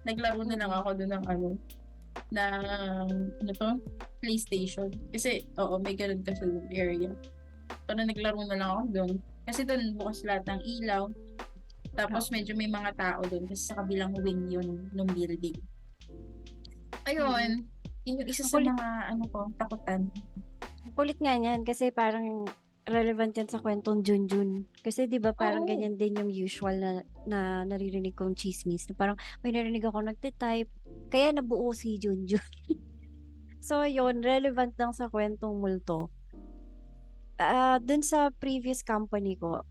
Naglaro na lang ako doon ng PlayStation. Kasi, may ganun kasi yung area. Parang naglaro na lang ako doon. Kasi doon bukas lahat ng ilaw. Tapos medyo may mga tao doon kasi sa kabilang wing yun ng building. Ayun. Yung isa sa mga takutan. Kulit nga niyan kasi parang relevant yan sa kwentong Junjun. Kasi 'di ba parang ganyan din yung usual na naririnig kong chismis. Na parang may narinig ako nagte-type, kaya nabuo si Junjun. So yun, relevant lang sa kwentong multo. Dun sa previous company ko,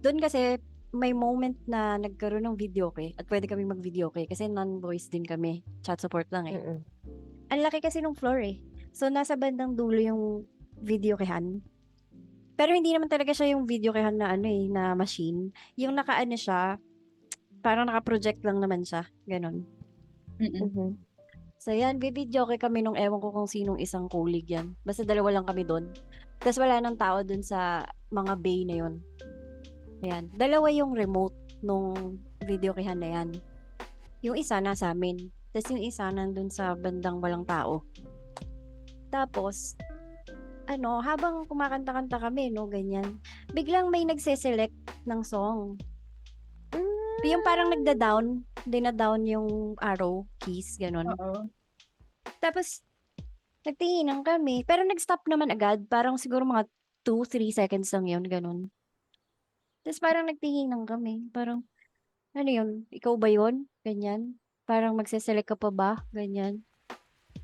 dun kasi may moment na nagkaroon ng videoke at pwede kami mag-videoke kasi non-voice din kami. Chat support lang eh. Ang laki kasi nung floor eh. So nasa bandang dulo yung videokehan. Pero hindi naman talaga siya yung videokehan na na machine. Yung nakaano siya, parang naka-project lang naman siya. Ganon. So yan, bibidyoke kami nung ewan ko kung sinong isang colleague yan. Basta dalawa lang kami doon. Tapos wala nang tao doon sa mga bay na yun. Ayan. Dalawa yung remote nung videokehan na yan. Yung isa nasa amin. Tapos yung isa nandun sa bandang walang tao. Tapos, habang kumakanta-kanta kami, ganyan. Biglang may nagse-select ng song. Yung parang nagda-down, dina-down yung arrow keys, gano'n. Tapos, nagtinginan kami. Pero nag-stop naman agad. Parang siguro mga 2-3 seconds lang yun, gano'n. Tapos parang nagtinginan kami. Parang, ano yun? Ikaw ba yun? Ganyan. Parang magse-select ka pa ba? Ganyan.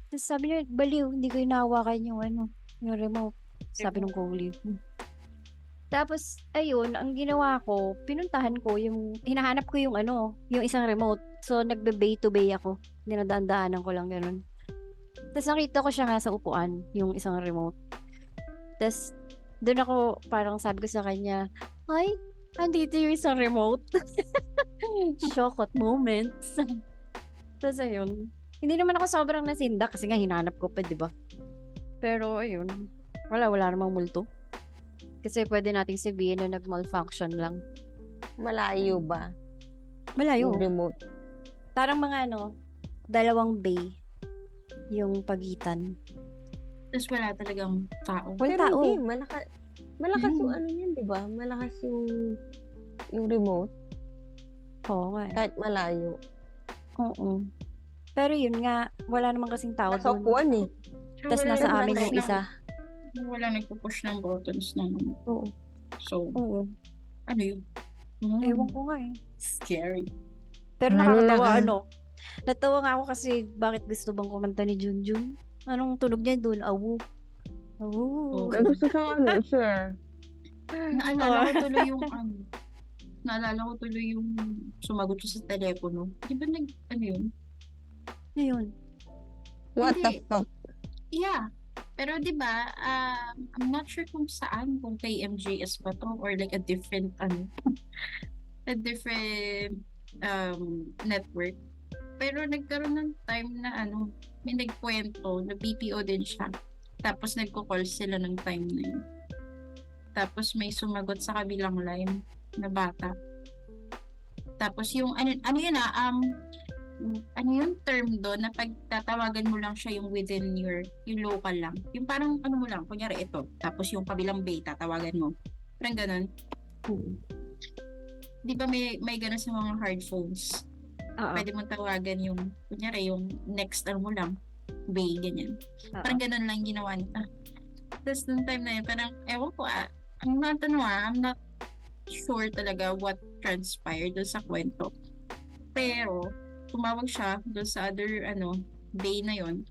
Tapos sabi niya, baliw, hindi ko hinahawakan yung yung remote. Sabi nung colleague. Tapos, ayun, ang ginawa ko, pinuntahan ko yung, hinahanap ko yung yung isang remote. So, nagbe-bay to bay ako. Dinadaan-daanan ko lang ganun. Tapos nakita ko siya nga sa upuan, yung isang remote. Tapos, doon ako, parang sabi ko sa kanya, ay, andito yung isang remote. Shock at moments. Tapos, ayun. Hindi naman ako sobrang nasinda kasi nga hinanap ko pa, di ba? Pero, ayun. Wala namang multo. Kasi pwede nating sabihin na nag-malfunction lang. Malayo ba Malayo. yung remote? Parang mga 2 bay yung pagitan. Tapos wala talagang tao. Walang Pero tao. hindi, malakas yung Hmm. niyan, di ba? Malakas yung remote Oo nga. kahit malayo. Oo. Pero yun nga, wala naman kasing tao Nasa doon. upuan eh. Tas wala nasa nang amin push yung ng- isa. Wala nagpo-push ng buttons ng Oo. so, Oo. ano yun? Ewan ko nga eh. Scary. Pero Lalo nakakatawa na- Natawa nga ako kasi bakit gusto bang kumanta ni Junjun? Anong tunog niya doon? Awu. Awu. Oo. Ay, gusto siyang sir. Naalala ko tuloy yung naalala ko tuloy yung sumagot siya sa telepono. Di ba yun? Ayun. What the Hindi. fuck? Yeah. Pero di ba, I'm not sure kung saan, kung kay MJS pa to or like a different a different network. Pero nagkaroon ng time na may nagkwento na BPO din siya. Tapos nagko-call sila ng time na yun. Tapos may sumagot sa kabilang line na bata. Tapos yung ano yun ano yung term doon na pag tatawagan mo lang siya yung within yung local lang. Yung parang mo lang, kunyari ito. Tapos yung kabilang bay, tatawagan mo. Parang ganun. Di ba may ganun sa mga hard phones? Oo. Pwede mong tawagan yung, kunyari yung next mo lang, bay, ganyan. Oo. Parang ganun lang ginawa nila. Tapos nung time na yun, parang, ewan ko I'm not sure talaga what transpired doon sa kwento. Pero, tumawag siya doon sa other, bay na yon.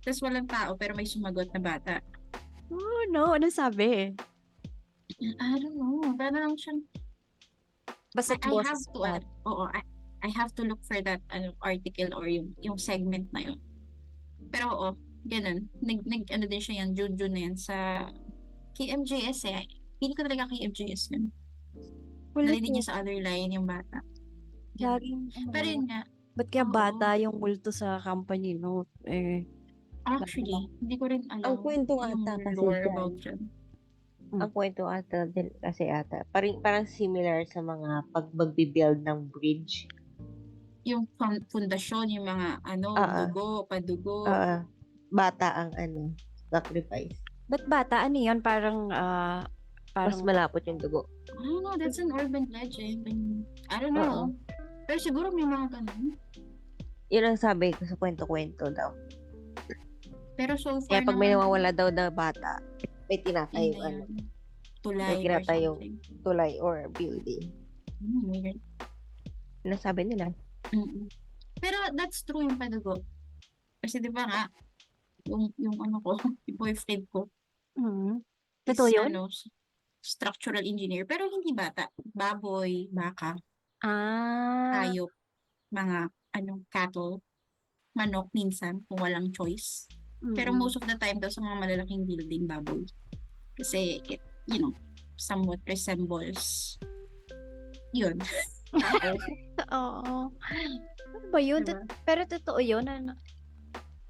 Tapos walang tao, pero may sumagot na bata. Oh no, ano sabi? I don't know, parang siyang, Basta I have to, I have to look for that article or yung segment na yun. Pero oo, ganun. Ano din siya yan, Junjun na yan sa KMJS eh. Pili ko talaga KMJS yun. Narinig niya sa other line yung bata. Ganun. Laging, Pero yun nga, ba't kaya oo. bata yung multo sa company, no? Actually, hindi ko rin alam Ang kwento yung ata kasi lore dyan. about dyan. Ang kwento ata din kasi parang similar sa mga pag-build ng bridge. Yung pundasyon, yung mga dugo, padugo. Bata ang sacrifice. Ba't bata? Ano yun? Parang, Mas malapot yung dugo. I don't know, that's an urban legend. I don't know. Pero siguro may mga ganun. Yun ang sabi ko sa kwento-kwento daw. Pero so far Kaya pag may nawawala daw na bata, may tinatayo tulay may or tinatayong something. tulay or building. Weird. Nasabi nila. Mm-mm. Pero that's true yung padugo. Kasi di ba nga, yung ko, yung boyfriend ko, is, Totoo yun? Structural engineer. Pero hindi bata. Baboy, baka, hayop, mga cattle, manok minsan kung walang choice. Pero most of the time daw sa mga malalaking building, baboy. Kasi it, somewhat resembles yun. Oo. Ano ba yun? Diba? Pero totoo yun?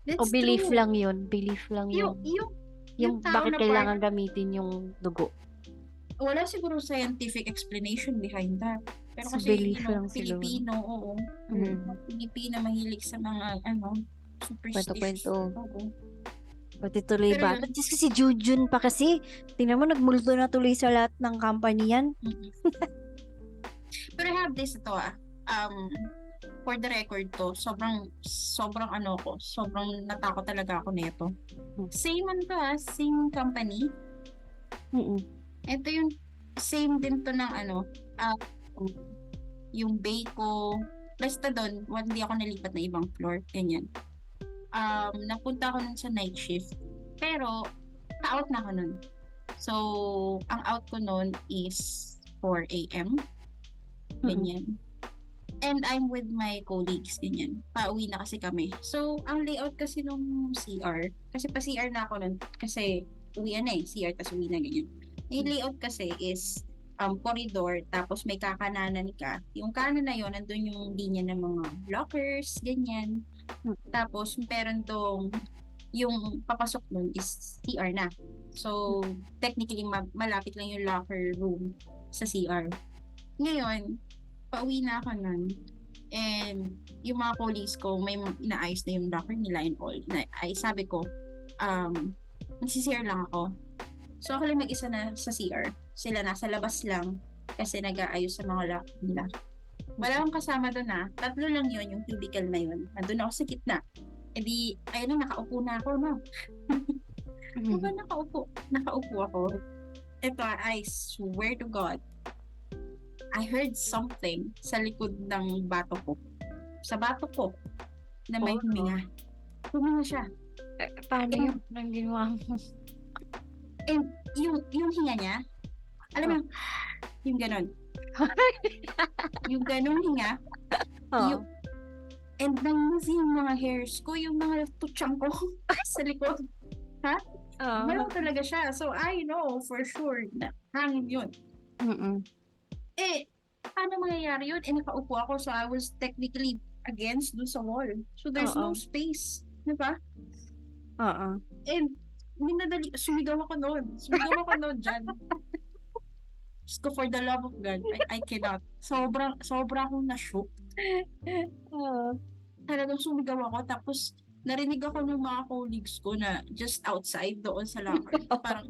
That's O belief true. lang yun? Belief lang yun? Yung tao bakit na kailangan gamitin yung dugo? wala siguro scientific explanation behind that. Pero So, kasi, belief lang siguro. Pilipino, oo. Pilipino mahilig sa mga, superstitious. Kwento-kwento. Oo. Pati tuloy Pero bata. Diyos ko si Jujun pa kasi. Tingnan mo, nagmulto na tuloy sa lahat ng company yan. Pero I have this for the record to, sobrang natakot talaga ako nito. Same same company. Ito yung same din to ng yung bay ko. Basta doon, hindi ako nalipat na ibang floor. Ganyan. napunta ako nun sa night shift. Pero, pa-out na ako nun. So, ang out ko nun is 4 a.m. Ganyan. And I'm with my colleagues, ganyan. Pauwi na kasi kami. So, ang layout kasi nung CR, kasi pa CR na ako nun, kasi uwi na CR, tas uwi na ganyan. Yung layout kasi is corridor, tapos may kakananan ka. Yung kanan na yun, nandun yung linya ng mga lockers, ganyan. Tapos, meron tong, yung papasok nun is CR na. So, technically, malapit lang yung locker room sa CR. Ngayon, pauwi na ako nun. And yung mga colleagues ko, may inaayos na yung locker nila and all. Ay, sabi ko, nagsisir lang ako. So ako lang mag-isa na sa CR. Sila nasa labas lang kasi nag-aayos sa mga locker nila. Wala akong kasama doon Tatlo lang yun, yung cubicle na yun. Nandun ako sa gitna. E di, ayun na, nakaupo na ako, no? Diba nakaupo ako. Ito, I swear to God, I heard something sa likod ng bato ko. Sa bato ko na may huminga. Huminga siya. Paano yung nang ginawa mo? And yung hinga niya, alam mo, yung ganon. Yung ganon hinga. Yung, and nangyasi yung mga hairs ko, yung mga tutsang ko sa likod. Ha? Malaw talaga siya. So, I know for sure na hangin yun. Paano mangyayari yun? Nakaupo ako, so I was technically against dun sa wall. So, there's no space. Diba? And, sumigaw ako noon dyan. Just go for the love of God. I cannot. Sobra akong na-shook. Talagang sumigaw ako, tapos, narinig ako ng mga colleagues ko na just outside doon sa locker. Parang,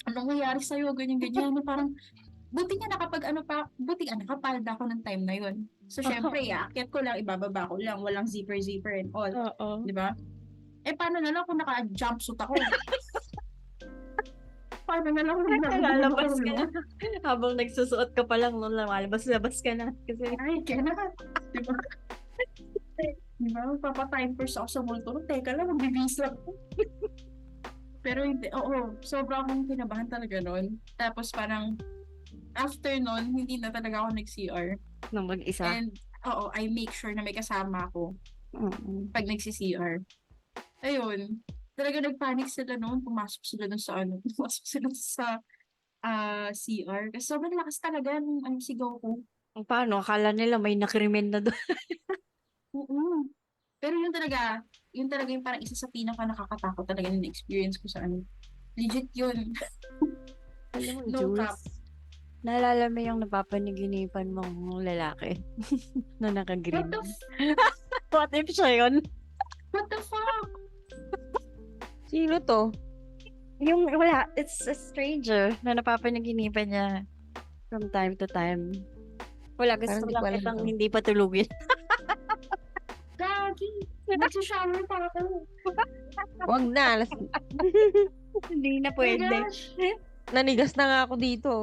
anong nangyayari sa'yo? Ganyan. Parang, buti nga nakapalda ako ng time na yun. So, syempre, aakyat ko lang, ibababa ko lang, walang zipper and all. Di ba? Paano na lang kung naka-jumpsuit ako? Paano na lang kung nalalabas ka na? Habang nagsusuot ka pa lang, nung lumalabas-labas ka na. Kasi, ay, cannot. Di ba? Diba? Papatime first ako sa multo. Teka lang, magbibis lang ako. Pero hindi, sobra akong kinabahan talaga nun. Tapos parang, after nun, hindi na talaga ako nag-CR. nung mag-isa. And, I make sure na may kasama ako pag nagsi-CR. Ayun. Talaga nagpanic sila noon. Pumasok sila sa CR. Kasi sobrang lakas talaga nung sigaw ko. Paano? Akala nila may nakrimen na doon. Oo. Pero yun talaga yung parang isa sa pinaka nakakatakot talaga yung experience ko sa legit yun. Alam mo, No Jules, cap. naalala mo yung napapanaginipan mong lalaki na naka-green? What if siya yun? What the fuck? Sino to? Yung wala, it's a stranger na napapanaginipan niya from time to time. Wala, gusto Parang di lang ko alam kitang ito. hindi pa tulugin. Gagi. Nagsushower pa ako. Wag na. Hindi na Oh my pwede. gosh. Nanigas na nga ako dito.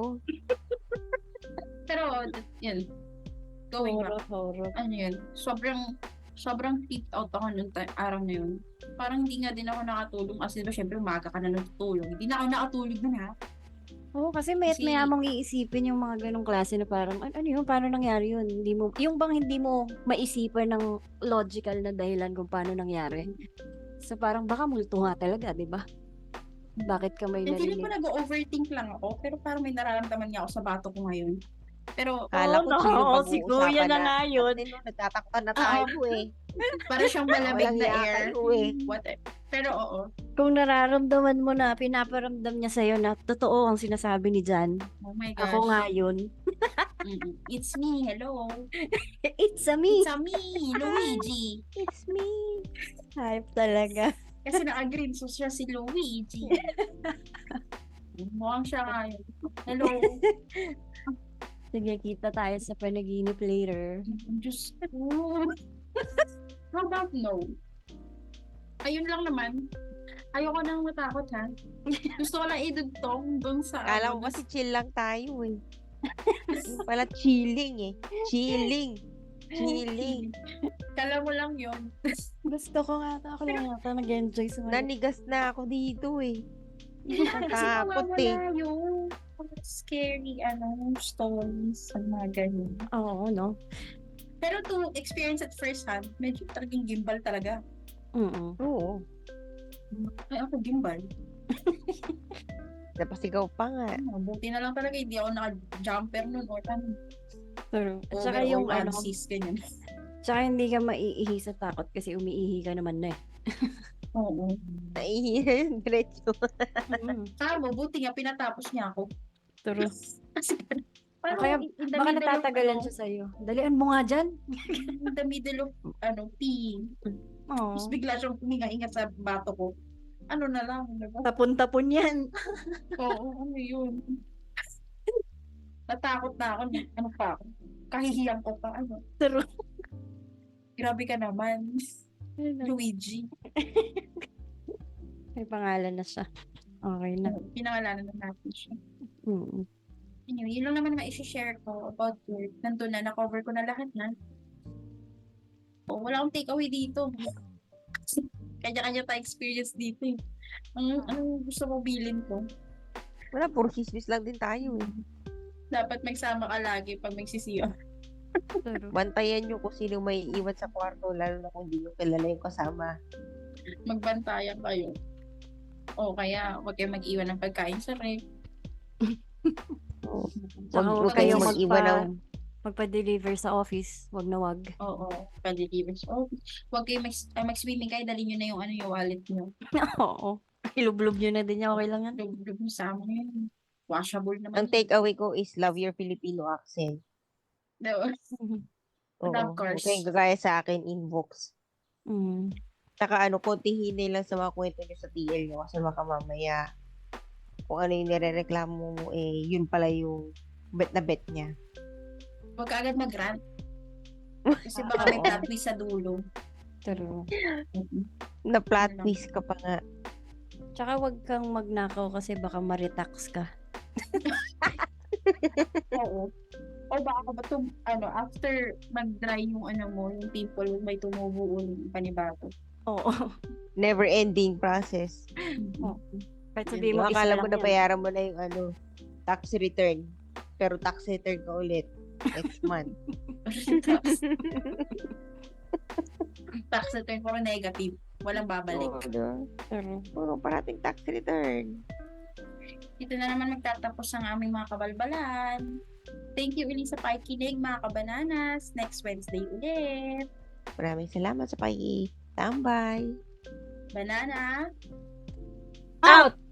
Pero, yun. Going back. Horror. Ano yun? Sobrang creeped out ako nung araw na yun. Parang hindi nga din ako nakatulog kasi diba syempre umaga ka na natutulog. Hindi na ako nakatulog dun Oo, kasi mayat Kasi- maya mong iisipin yung mga ganong klase na parang, ano yun, paano nangyari yun? Yung bang hindi mo maisipan ng logical na dahilan kung paano nangyari. So parang baka multo nga talaga, di ba? Bakit ka may And feeling ko narinig? nag-overthink lang ako, pero parang may nararamdaman niya ako sa bato ko ngayon. Pero, Kala ko chino si Kuya na nga yun. Kasi no, nagtatakpan na tayo parang siyang malamig Walang na iya air. kayo What pero oo. Kung nararamdaman mo na, pinaparamdam niya sa'yo na totoo ang sinasabi ni Jan. Oh my gosh. Ako nga yun. It's me, hello. It's a me. It's a me, Luigi. It's me. Hype talaga. Kasi naka-green, so siya si Luigi. Mukhang siya nga yun. Hello. Sige, kita tayo sa panaginip later. Diyos ko. How about no? Ayun lang naman. Ayoko nang matakot ha. Gusto ko lang idugtong dun sa Kala ko kasi chill lang tayo Yung pala chilling Chilling. Kala mo lang yun. Gusto ko nga to. Ako lang yata nag-enjoy sa mga Nanigas na ako dito eh. Kasi Takot eh. mawawala yung scary, stories sa mga ganyan. Oo, no? Pero to experience at first hand, medyo talagang gimbal talaga. Mm. Oo. Ay, ako gimbal. Napasigaw pa nga. Buti na lang talaga, hindi ako naka-jumper nun or True. At saka over yung or sis, ganyan. tsaka hindi ka maiihi sa takot kasi umiihi ka naman na eh. Oo. Naihiya yun, diretso. Tama, buti nga pinatapos niya ako. True. Kasi O kaya, in the baka middle of, natatagalan siya sa'yo. Dalian mo nga dyan. in the middle of, peeing. Oo. Tapos bigla siyang huminga-ingat sa bato ko. Ano na lang, diba? Tapon-tapon yan. Oo, ano yun. Natakot na ako. Ano pa ako? Kahihiyan ko pa. True. Grabe ka naman. Luigi. May pangalan na siya. Okay na. Pinangalanan na natin siya. Mm. Anyway, yun lang naman na i-share ko about work. Nandun na, na-cover ko na lahat na. Oh, wala akong takeaway dito. Kanya-kanya tayo experience dito eh. Ang gusto mo bilin ko? Wala, puro chismis lang din tayo eh. Dapat magsama ka lagi pag magsisiyo. True. Bantayan nyo kung sino may iwan sa kwarto, lalo na kung hindi nyo kilala yung kasama. Magbantayan kayo. O kaya, huwag kayo mag-iwan ng pagkain sa ref. Oo. Tsaka Huwag huwag kayo kayong mag-iwan ng... magpa-deliver sa office. Wag na wag. Oo, pag-deliver. Oh, huwag kayo mag-swimming kayo, dali nyo na yung wallet nyo. Oo. Ilublob nyo na din yan. Okay lang yan. Lug mo sa amin yun. Washable naman. Ang takeaway ko is love your Filipino accent. Diba? Oo. Of course. Huwag kayong gagaya sa akin, inbox. Mm. Tsaka konting hinay lang sa mga kwento nyo sa TL nyo kasi baka mamaya kung ano yung nirereklamo mo yun pala yung bet na bet niya. Huwag ka agad mag-rant. Kasi baka may plot twist sa dulo. True. Na plot Ano? twist ka pa nga. Tsaka wag kang magnakaw kasi baka maritax ka. Oo. O baka ba after mag-dry yung yung pimple, may tumubo ulit panibago. Oo. Never ending process. Kahit sabihin mo, isa Akala lang mo yan. na bayaran mo na yung tax return. Pero tax return ka ulit next month. Tax return puro negative. Walang babalik. Oo, diba? True. Puro parating tax return. Dito na naman magtatapos ang aming mga kabalbalan. Thank you ulit sa pakikinig mga kabananas. Next Wednesday ulit. Maraming salamat sa pag-i-tambay. Banana! Out!